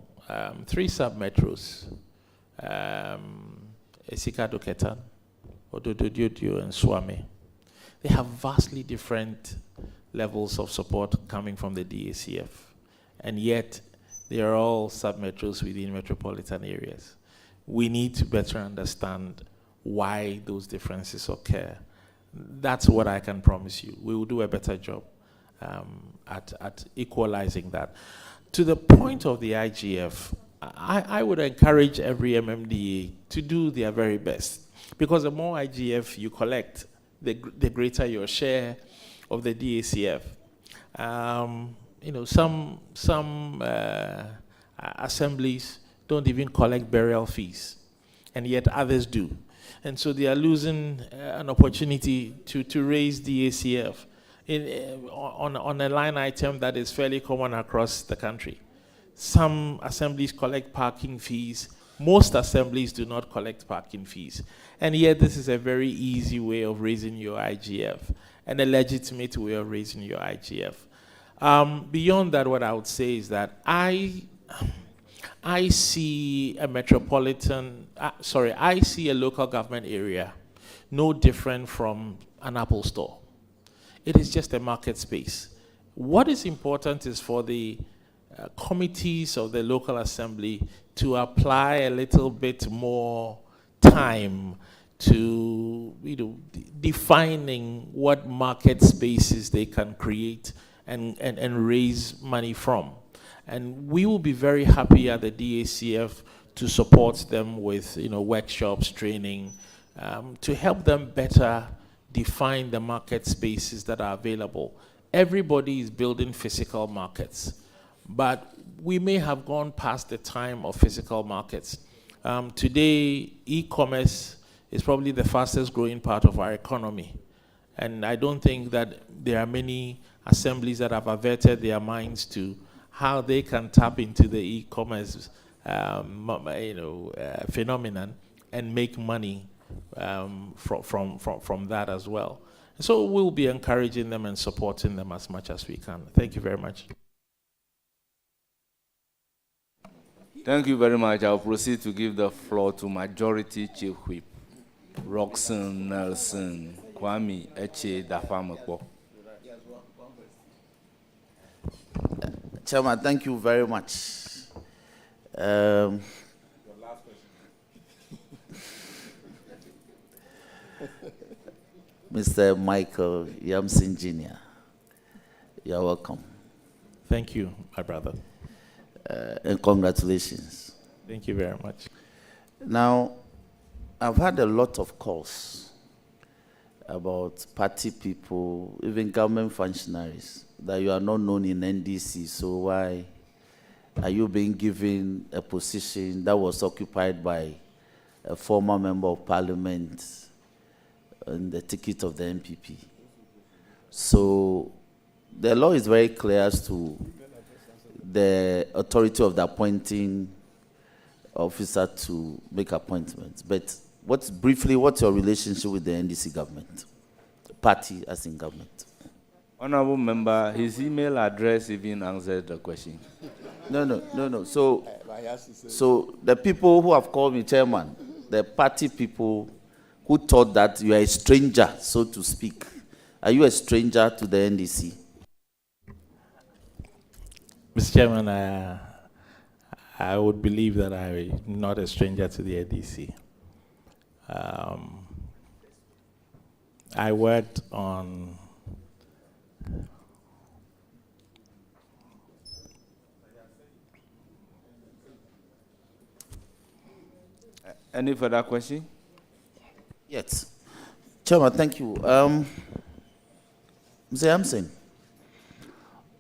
Speaker 1: 3 sub-metros, Esika Doketan, Odododio, and Swame. They have vastly different levels of support coming from the DACF, and yet they are all sub-metros within metropolitan areas. We need to better understand why those differences occur. That's what I can promise you. We will do a better job at equalizing that. To the point of the IGF, I would encourage every MMDA to do their very best, because the more IGF you collect, the greater your share of the DACF. Some assemblies don't even collect burial fees, and yet others do. And so they are losing an opportunity to raise DACF on a line item that is fairly common across the country. Some assemblies collect parking fees. Most assemblies do not collect parking fees. And yet this is a very easy way of raising your IGF and a legitimate way of raising your IGF. Beyond that, what I would say is that I see a I see a local government area no different from an Apple store. It is just a market space. What is important is for the committees of the local assembly to apply a little bit more time to defining what market spaces they can create and raise money from. And we will be very happy at the DACF to support them with workshops, training, to help them better define the market spaces that are available. Everybody is building physical markets, but we may have gone past the time of physical markets. Today, e-commerce is probably the fastest growing part of our economy. And I don't think that there are many assemblies that have averted their minds to how they can tap into the e-commerce phenomenon and make money from that as well. So we'll be encouraging them and supporting them as much as we can. Thank you very much.
Speaker 3: Thank you very much. I'll proceed to give the floor to Majority Chief Whip, Roxanne Nelson Kwame Eche Dafamekpo.
Speaker 14: Chairman, thank you very much. Mr. Michael Yamson Jr., you're welcome.
Speaker 1: Thank you, my brother.
Speaker 14: And congratulations.
Speaker 1: Thank you very much.
Speaker 14: Now, I've had a lot of calls about party people, even government functionaries, that you are not known in NDC, so why are you being given a position that was occupied by a former member of parliament on the ticket of the MPP? So the law is very clear as to the authority of the appointing officer to make appointments. But what's your relationship with the NDC government? Party as in government?
Speaker 3: Honorable member, his email address even answered the question.
Speaker 14: No. So the people who have called me chairman, the party people who thought that you are a stranger, so to speak. Are you a stranger to the NDC?
Speaker 1: Mr. Chairman, I would believe that I'm not a stranger to the NDC. I worked on
Speaker 3: Any further question?
Speaker 14: Yes. Chairman, thank you. Mr. Yamson,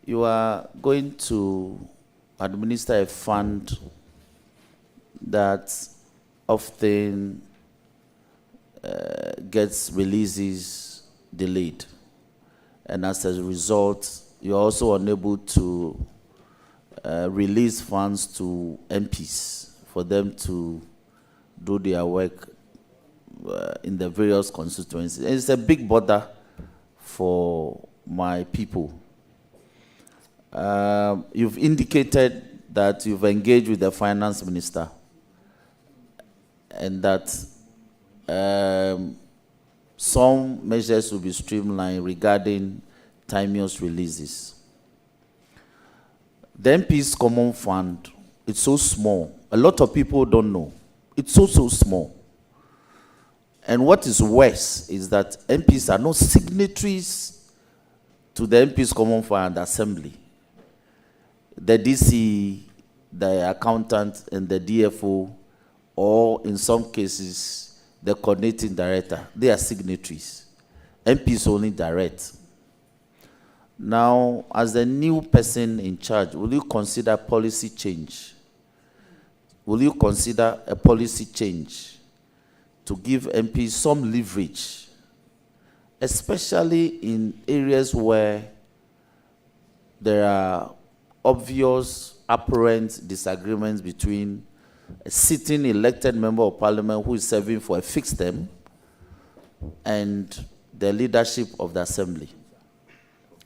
Speaker 14: you are going to administer a fund that often gets releases delayed. And as a result, you're also unable to release funds to MPs for them to do their work in the various constituencies. And it's a big bother for my people. You've indicated that you've engaged with the finance minister and that some measures will be streamlined regarding timeous releases. The MP's common fund, it's so small. A lot of people don't know. It's so small. And what is worse is that MPs are not signatories to the MP's common fund assembly. The DC, the accountant, and the DFO, or in some cases, the coordinating director, they are signatories. MPs only direct. Now, as the new person in charge, will you consider policy change? Will you consider a policy change to give MPs some leverage, especially in areas where there are obvious, apparent disagreements between a sitting elected member of parliament who is serving for a fixed term and the leadership of the assembly?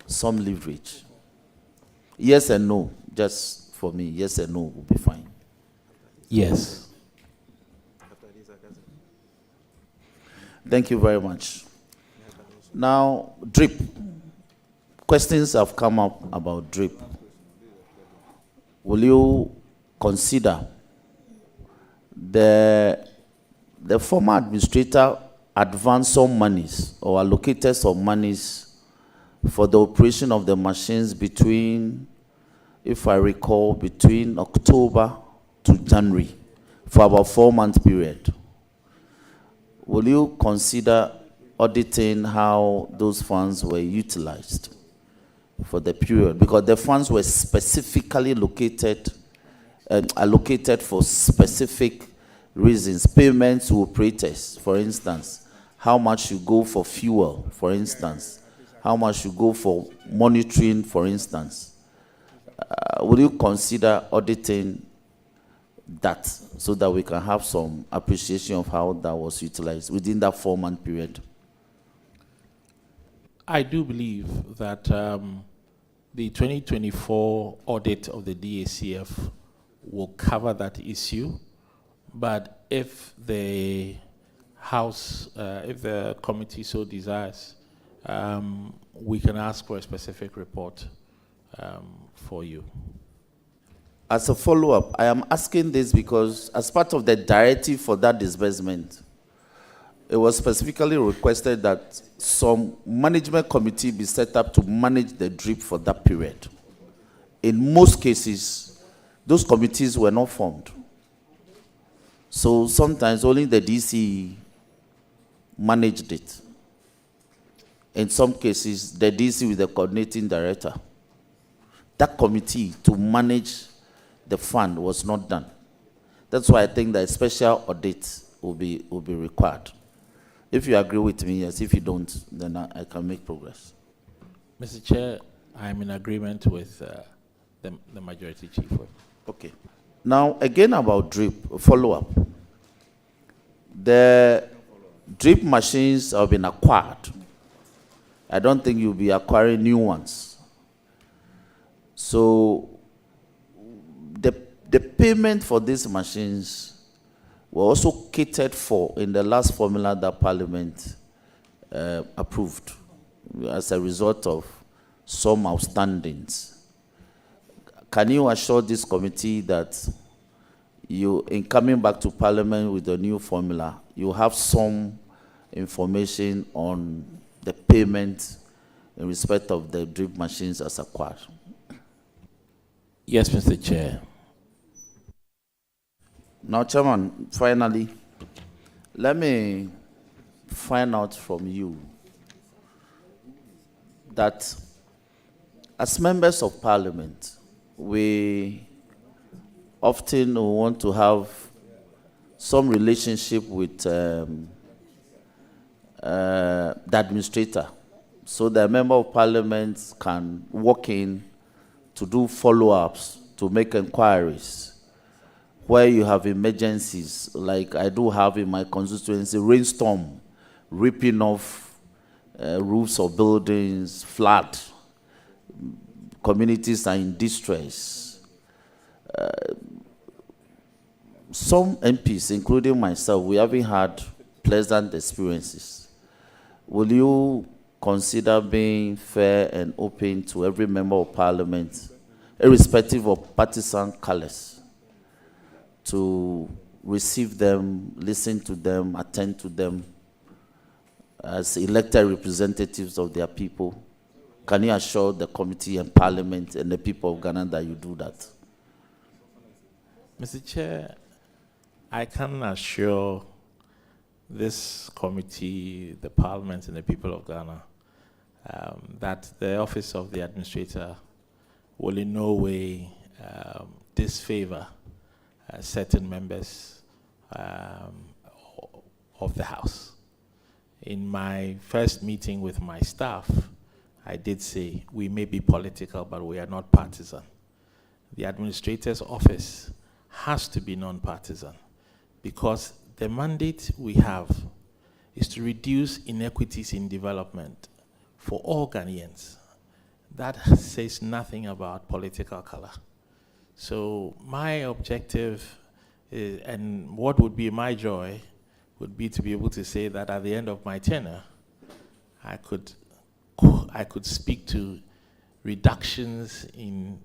Speaker 14: Some leverage. Yes and no, just for me, yes and no will be fine.
Speaker 1: yes.
Speaker 14: Thank you very much. Now, DRIP. Questions have come up about DRIP. Will you consider the former administrator advanced some monies or allocated some monies for the operation of the machines between, if I recall, between October to January for about 4-month period? Will you consider auditing how those funds were utilized for the period? Because the funds were specifically allocated for specific reasons. Payments to operators, for instance. How much you go for fuel, for instance. How much you go for monitoring, for instance. Will you consider auditing that so that we can have some appreciation of how that was utilized within that 4-month period?
Speaker 1: I do believe that the 2024 audit of the DACF will cover that issue, but if the House, if the committee so desires, we can ask for a specific report for you.
Speaker 14: As a follow-up, I am asking this because as part of the directive for that disbursement, it was specifically requested that some management committee be set up to manage the DRIP for that period. In most cases, those committees were not formed. So sometimes only the DC managed it. In some cases, the DC with the coordinating director. That committee to manage the fund was not done. That's why I think that a special audit will be required. If you agree with me, yes. If you don't, then I can make progress.
Speaker 1: Mr. Chair, I'm in agreement with the majority chief whip.
Speaker 14: Okay. Now, again about drip, follow-up. The drip machines have been acquired. I don't think you'll be acquiring new ones. So, the payment for these machines were also catered for in the last formula that Parliament approved as a result of some outstandings. Can you assure this committee that you, in coming back to Parliament with the new formula, you have some information on the payment in respect of the drip machines as acquired?
Speaker 1: Yes, Mr. Chair.
Speaker 14: Now, Chairman, finally, let me find out from you that as members of Parliament, we often want to have some relationship with the administrator, so the member of Parliament can walk in to do follow-ups, to make inquiries. Where you have emergencies, like I do have in my constituency, rainstorm, ripping off roofs of buildings, flood, communities are in distress. Some MPs, including myself, we haven't had pleasant experiences. Will you consider being fair and open to every member of Parliament, irrespective of partisan colors, to receive them, listen to them, attend to them as elected representatives of their people? Can you assure the committee and Parliament and the people of Ghana that you do that?
Speaker 1: Mr. Chair, I can assure this committee, the Parliament, and the people of Ghana that the office of the administrator will in no way disfavor certain members of the House. In my first meeting with my staff, I did say we may be political, but we are not partisan. The administrator's office has to be non-partisan because the mandate we have is to reduce inequities in development for all Ghanaians. That says nothing about political color. So my objective is, and what would be my joy would be to be able to say that at the end of my tenure, I could speak to reductions in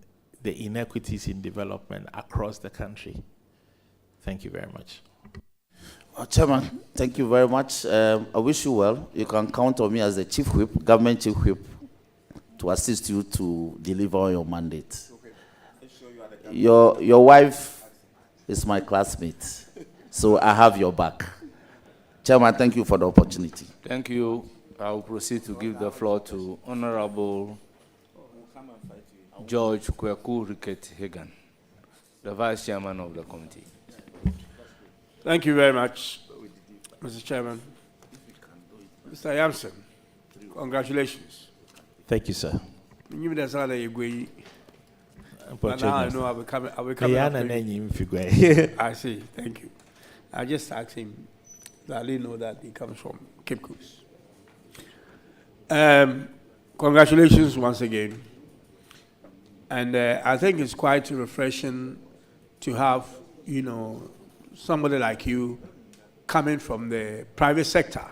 Speaker 1: the inequities in development across the country. Thank you very much.
Speaker 14: Well, Chairman, thank you very much. I wish you well. You can count on me as the Chief Whip, Government Chief Whip, to assist you to deliver on your mandate. Your wife is my classmate, so I have your back. Chairman, thank you for the opportunity.
Speaker 3: Thank you. I will proceed to give the floor to Honorable George Kweku Ricket Hagan, the Vice Chairman of the committee.
Speaker 15: Thank you very much, Mr. Chairman. Mr. Yamson, congratulations.
Speaker 1: Thank you, sir.
Speaker 15: Give me the salary you go.
Speaker 1: But
Speaker 15: now I know I will come after
Speaker 1: you.
Speaker 15: I see. Thank you. I just asked him that I didn't know that he comes from Cape Coast. Congratulations once again. And I think it's quite refreshing to have, somebody like you coming from the private sector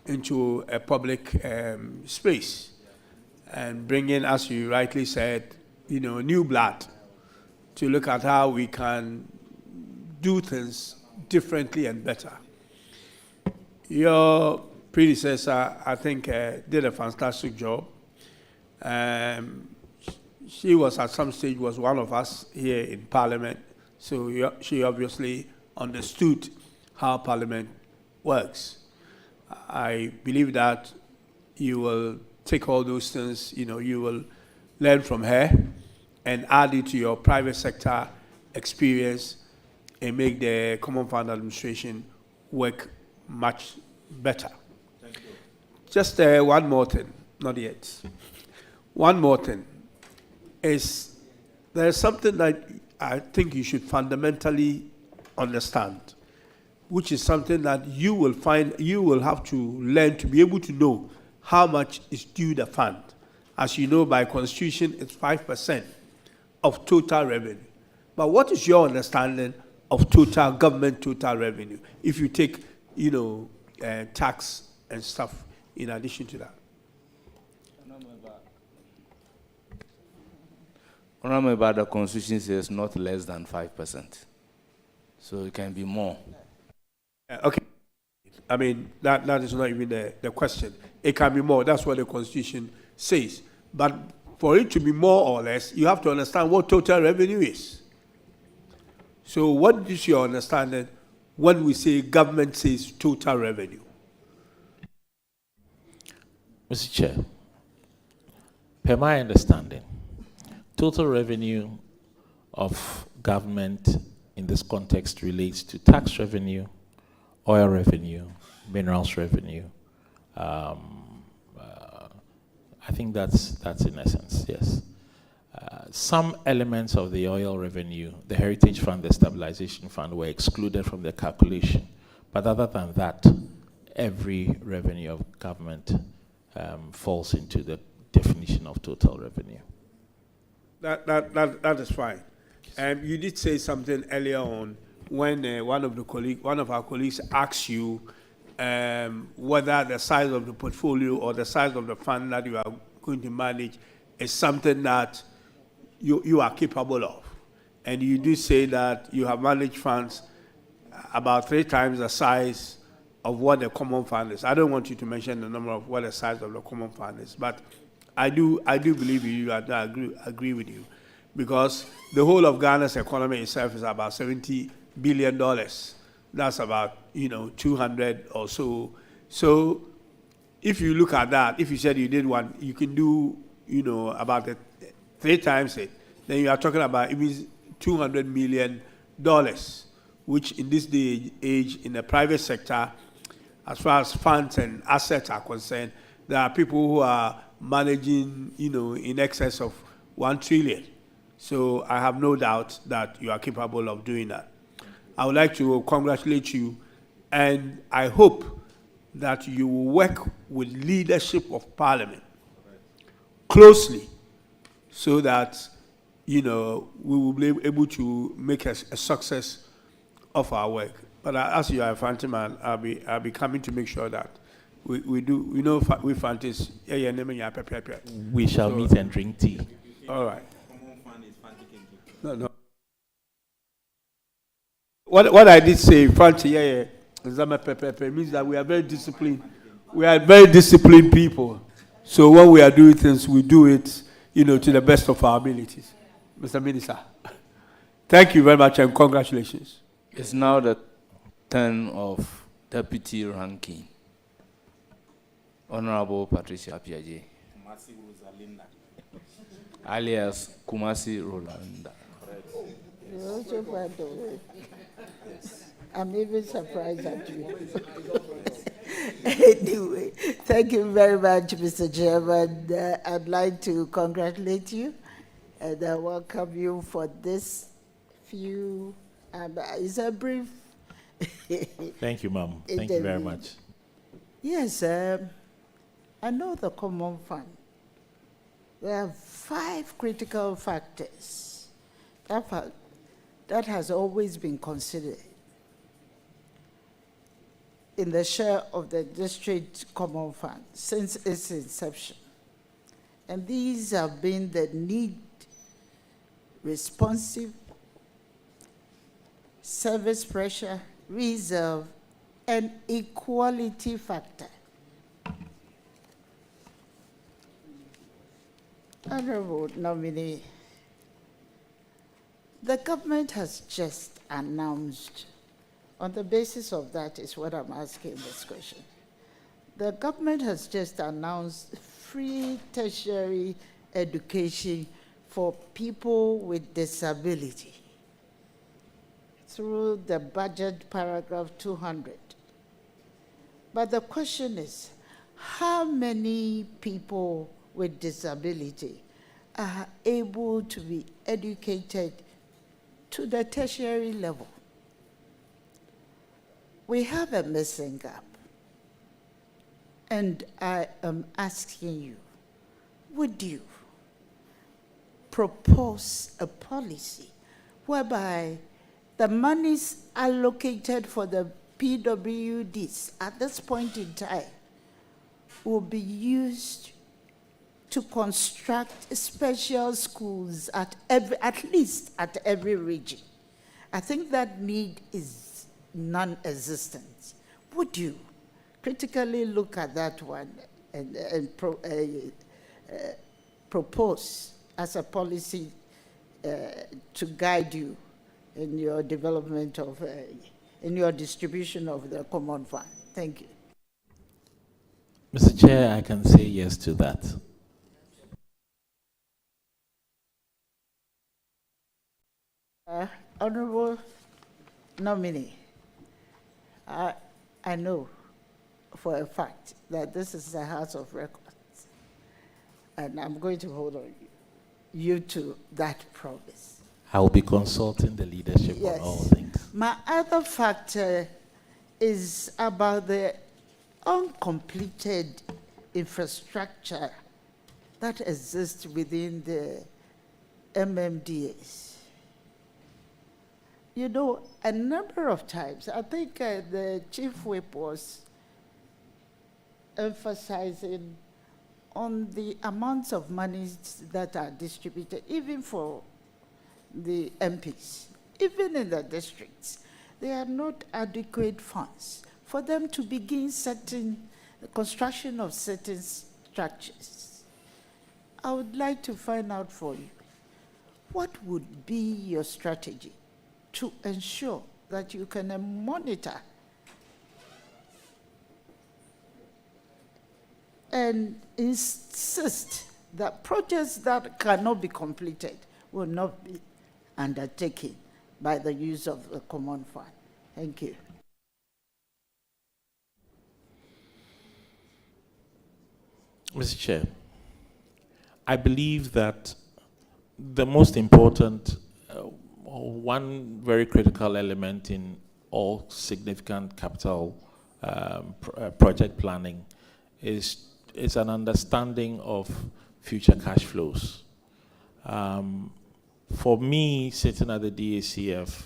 Speaker 15: into a public space and bringing, as you rightly said, new blood to look at how we can do things differently and better. Your predecessor, I think, did a fantastic job. She was at some stage was one of us here in Parliament, so she obviously understood how Parliament works. I believe that you will take all those things, you will learn from her and add it to your private sector experience and make the Common Fund Administration work much better. Thank you. Just one more thing, not yet. one more thing is there's something that I think you should fundamentally understand, which is something that you will have to learn to be able to know how much is due the fund. As you know, by constitution, it's 5% of total revenue. But what is your understanding of government total revenue, if you take, tax and stuff in addition to that?
Speaker 3: Remember, the constitution says not less than 5%. So it can be more.
Speaker 15: Okay. I mean, that is not even the question. It can be more. That's what the constitution says. But for it to be more or less, you have to understand what total revenue is. So what is your understanding when we say government says total revenue?
Speaker 1: Mr. Chair, per my understanding, total revenue of government in this context relates to tax revenue, oil revenue, minerals revenue. I think that's in essence, yes. Some elements of the oil revenue, the Heritage Fund, the Stabilization Fund, were excluded from the calculation. But other than that, every revenue of government falls into the definition of total revenue.
Speaker 15: That is fine. You did say something earlier on when one of our colleagues asked you whether the size of the portfolio or the size of the fund that you are going to manage is something that you are capable of. And you do say that you have managed funds about 3 times the size of what the common fund is. I don't want you to mention the number of what the size of the common fund is, but I do believe you, and I agree with you, because the whole of Ghana's economy itself is about $70 billion. That's about 200 or so. So if you look at that, if you said you did one, you can do about 3 times it. Then you are talking about even $200 million, which in this day age in the private sector, as far as funds and assets are concerned, there are people who are managing, in excess of 1 trillion. So I have no doubt that you are capable of doing that. I would like to congratulate you, and I hope that you will work with leadership of Parliament closely so that, we will be able to make a success of our work. But as you are a Fanti man, I'll be coming to make sure that we do. We know we Fantis.
Speaker 1: We shall meet and drink tea.
Speaker 15: All right. No. What I did say, Fanti, means that we are very disciplined. We are very disciplined people. So when we are doing things, we do it, to the best of our abilities. Mr. Minister, thank you very much and congratulations.
Speaker 3: It's now the turn of Deputy Ranking, Honorable Patricia Piaget, alias Kumasi Rolanda.
Speaker 16: I'm even surprised at you. Anyway, thank you very much, Mr. Chairman. I'd like to congratulate you and welcome you for this few, it's a brief.
Speaker 1: Thank you, Ma'am. Thank you very much.
Speaker 16: Yes, I know the common fund. There are 5 critical factors that has always been considered in the share of the district common fund since its inception. And these have been the need, responsive, service pressure, reserve, and equality factor. Honorable nominee, the government has just announced, on the basis of that is what I'm asking this question. The government has just announced free tertiary education for people with disability through the budget paragraph 200. But the question is, how many people with disability are able to be educated to the tertiary level. We have a missing gap. And I am asking you, would you propose a policy whereby the monies allocated for the PWDs at this point in time will be used to construct special schools at least at every region? I think that need is non-existent. Would you critically look at that one and propose as a policy to guide you in your development of, in your distribution of the common fund? Thank you.
Speaker 1: Mr. Chair, I can say yes to that.
Speaker 16: Honorable nominee, I know for a fact that this is a House of Records, and I'm going to hold on you to that promise.
Speaker 1: I will be consulting the leadership on all things.
Speaker 16: My other factor is about the uncompleted infrastructure that exists within the MMDAs. You know, a number of times, I think the Chief Whip was emphasizing on the amounts of money that are distributed, even for the MPs, even in the districts. There are not adequate funds for them to begin the construction of certain structures. I would like to find out for you, what would be your strategy to ensure that you can monitor and insist that projects that cannot be completed will not be undertaken by the use of the common fund? Thank you.
Speaker 1: Mr. Chair, I believe that the most important, one very critical element in all significant capital project planning is an understanding of future cash flows. For me, sitting at the DACF,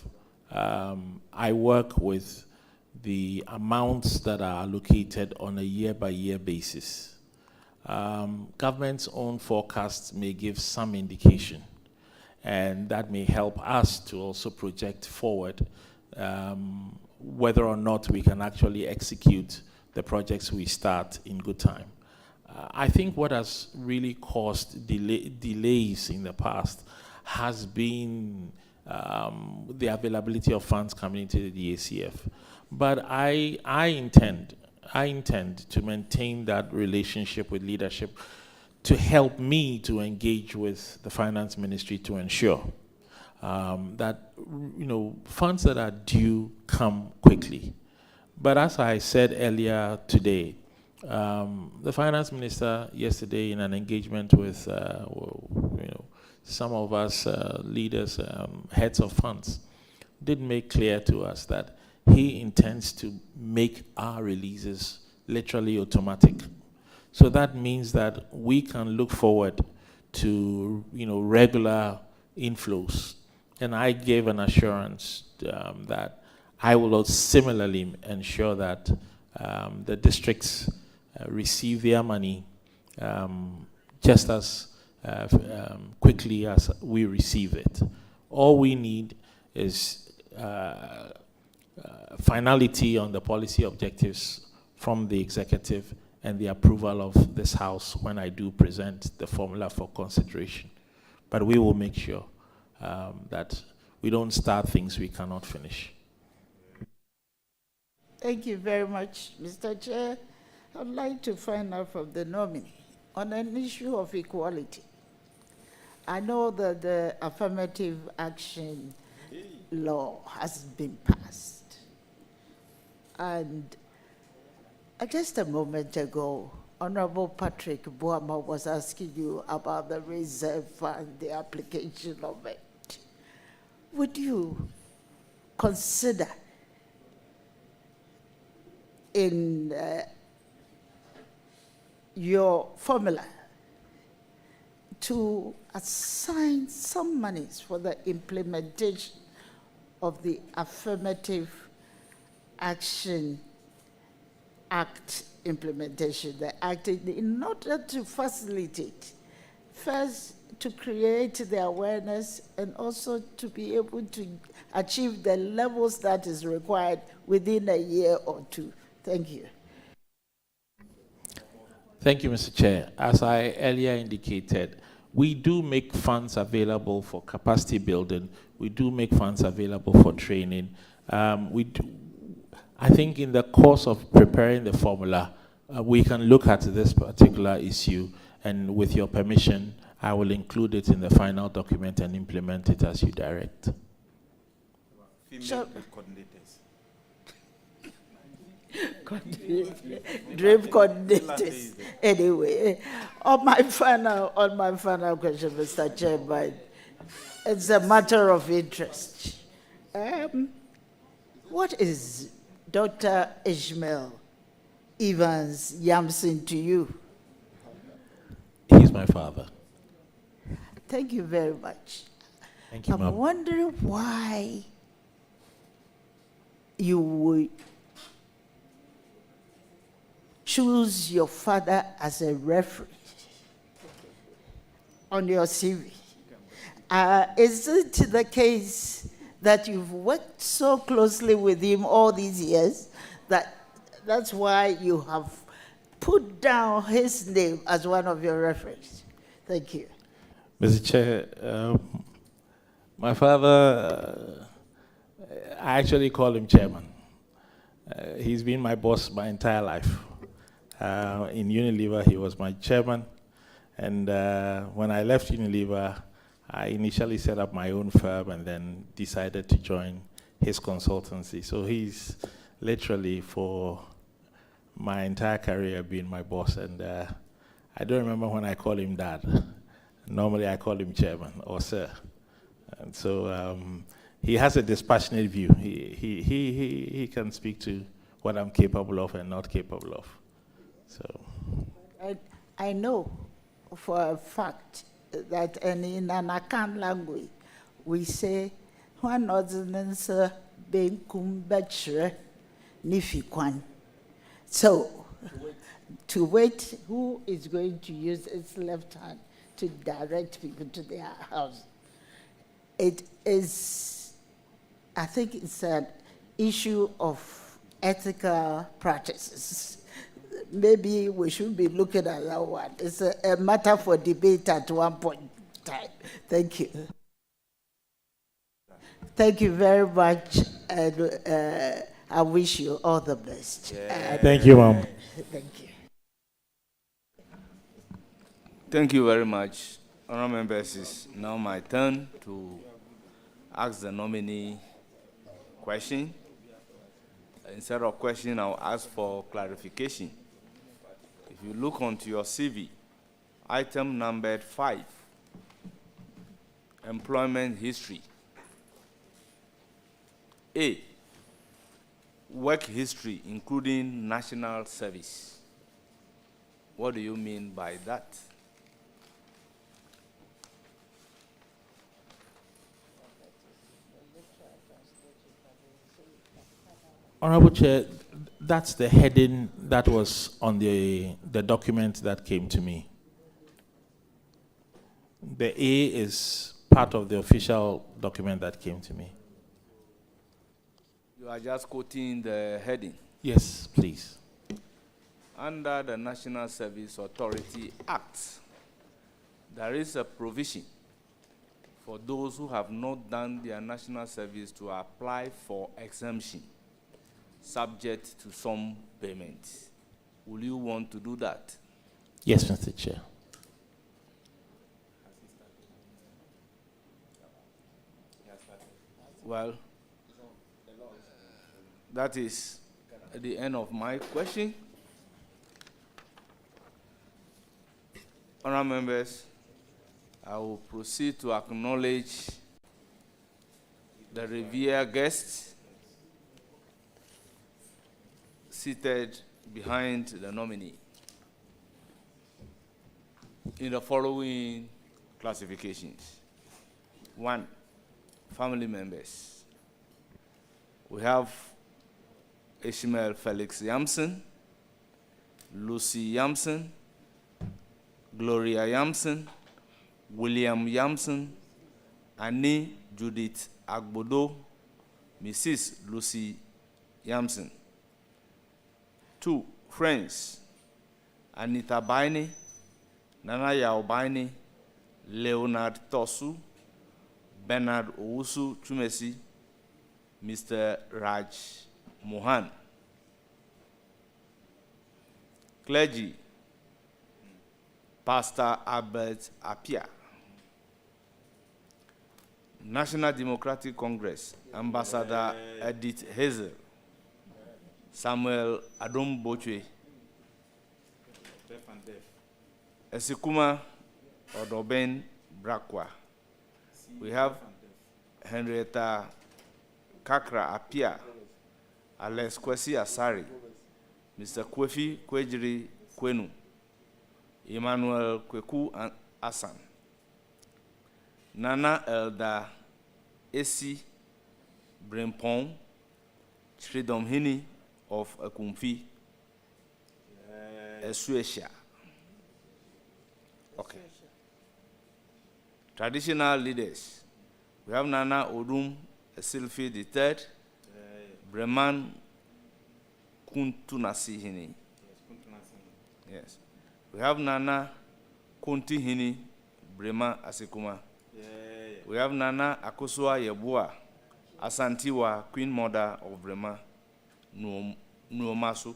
Speaker 1: I work with the amounts that are allocated on a year-by-year basis. Government's own forecasts may give some indication, and that may help us to also project forward whether or not we can actually execute the projects we start in good time. I think what has really caused delays in the past has been the availability of funds coming into the DACF. But I intend to maintain that relationship with leadership to help me to engage with the Finance Ministry to ensure that funds that are due come quickly. But as I said earlier today, the Finance Minister yesterday in an engagement with some of us leaders, heads of funds, did make clear to us that he intends to make our releases literally automatic. So that means that we can look forward to regular inflows. And I gave an assurance that I will similarly ensure that the districts receive their money just as quickly as we receive it. All we need is finality on the policy objectives from the executive and the approval of this House when I do present the formula for consideration. But we will make sure that we don't start things we cannot finish.
Speaker 16: Thank you very much, Mr. Chair. I'd like to find out from the nominee on an issue of equality. I know that the affirmative action law has been passed. And just a moment ago, Honorable Patrick Boama was asking you about the reserve fund, the application of it. Would you consider in your formula to assign some monies for the implementation of the Affirmative Action Act implementation, the act, in order to facilitate, first, to create the awareness and also to be able to achieve the levels that is required within a year or two. Thank you.
Speaker 1: Thank you, Mr. Chair. As I earlier indicated, we do make funds available for capacity building. We do make funds available for training. I think in the course of preparing the formula, we can look at this particular issue, and with your permission, I will include it in the final document and implement it as you direct.
Speaker 16: Female Dream coordinators. Anyway, on my final question, Mr. Chairman, it's a matter of interest. What is Dr. Ishmael Evans Yamson to you?
Speaker 1: He's my father.
Speaker 16: Thank you very much.
Speaker 1: Thank you,
Speaker 16: I'm
Speaker 1: ma'am.
Speaker 16: wondering why you would choose your father as a referee on your CV. Is it the case that you've worked so closely with him all these years that's why you have put down his name as one of your referees? Thank you.
Speaker 1: Mr. Chair, my father, I actually call him chairman. He's been my boss my entire life. In Unilever, he was my chairman. And when I left Unilever, I initially set up my own firm and then decided to join his consultancy. So he's literally, for my entire career, been my boss. And I don't remember when I call him dad. Normally, I call him chairman or sir. And so he has a dispassionate view. He can speak to what I'm capable of and not capable of. So
Speaker 16: I know for a fact that in an Akan language, we say, "One ordinance being kumbachre nifikwan." So, to wait, who is going to use its left hand to direct people to their house? It is, I think it's an issue of ethical practices. Maybe we should be looking at that one. It's a matter for debate at one point in time. Thank you. Thank you very much, and I wish you all the best.
Speaker 1: Thank you, ma'am.
Speaker 16: Thank you.
Speaker 3: Thank you very much. Honourable members, it's now my turn to ask the nominee question. Instead of question, I'll ask for clarification. If you look onto your CV, item numbered 5, employment history. A, work history, including national service. What do you mean by that?
Speaker 1: Honorable Chair, that's the heading that was on the document that came to me. The A is part of the official document that came to me.
Speaker 3: You are just quoting the heading.
Speaker 1: Yes, please.
Speaker 3: Under the National Service Authority Act, there is a provision for those who have not done their national service to apply for exemption, subject to some payment. Will you want to do that?
Speaker 1: Yes, Mr. Chair.
Speaker 3: Well, that is the end of my question. Honourable members, I will proceed to acknowledge the revered guests seated behind the nominee in the following classifications. 1, family members. We have Ishmael Felix Yamson, Lucy Yamson, Gloria Yamson, William Yamson, Annie Judith Agbodo, Mrs. Lucy Yamson. 2, friends, Anita Baini, Nana Yao Baini, Leonard Tosu, Bernard Owusu Chumesi, Mr. Raj Mohan. Clergy, Pastor Albert Apia. National Democratic Congress, Ambassador Edith Hazel, Samuel Adom Bochwe, Esikuma Odoben Brakwa. We have Henrietta Kakra Apia, Alex Kwesi Asari, Mr. Kwefi Kwejiri Kwenu, Emmanuel Kweku Asan, Nana Elda Esi Brempong, Tridom Hini of Akumfi, Esuesha. Okay. Traditional leaders. We have Nana Odum Silfi III, Breman Kuntunasi Hini. Yes. We have Nana Kunti Hini, Brema Asikuma. We have Nana Akosua Yebua, Asantiwa, Queen Mother of Brema, Nuomasu.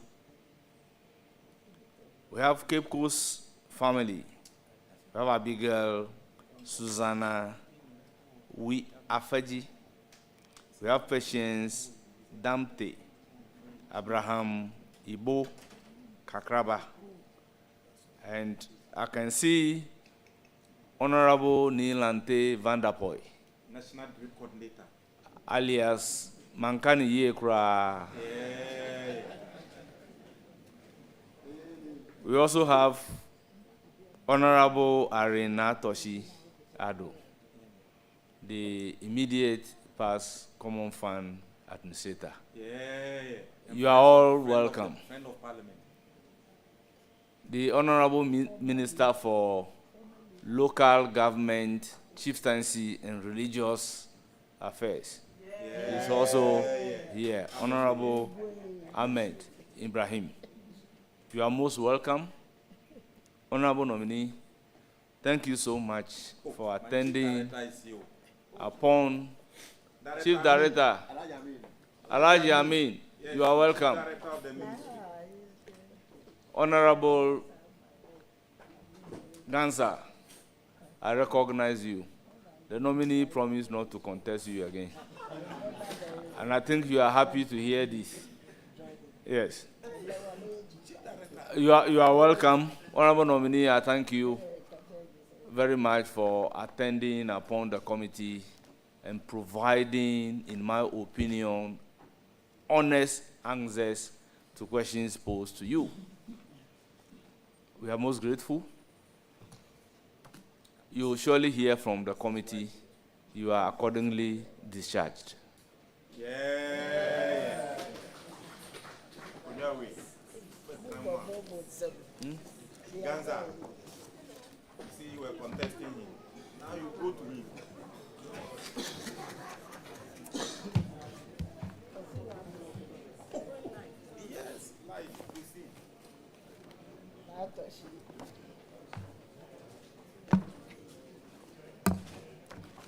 Speaker 3: We have Cape Coast family. We have Abigail, Susanna, Afeji. We have Patience, Damte, Abraham, Ibo, Kakraba. And I can see Honorable Neilante Vanderpoy,
Speaker 6: National Grid Coordinator,
Speaker 3: alias Mankani Yekra. We also have Honorable Arena Toshi Ado, the immediate past Common Fund Administrator. You are all welcome.
Speaker 6: Friend of Parliament.
Speaker 3: The Honorable Minister for Local Government, Chieftaincy, and Religious Affairs is also here. Honorable Ahmed Ibrahim. You are most welcome. Honorable nominee, thank you so much for attending upon Chief Director Alhaji Amin. You are welcome. Honorable Gansa, I recognize you. The nominee promised not to contest you again. And I think you are happy to hear this. Yes. You are welcome. Honorable nominee, I thank you very much for attending upon the committee and providing, in my opinion, honest answers to questions posed to you. We are most grateful. You will surely hear from the committee. You are accordingly discharged.
Speaker 6: Ganza, you see, you were contesting him. Now you go to him. Yes, like you see.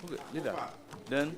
Speaker 3: Okay, leader. Then.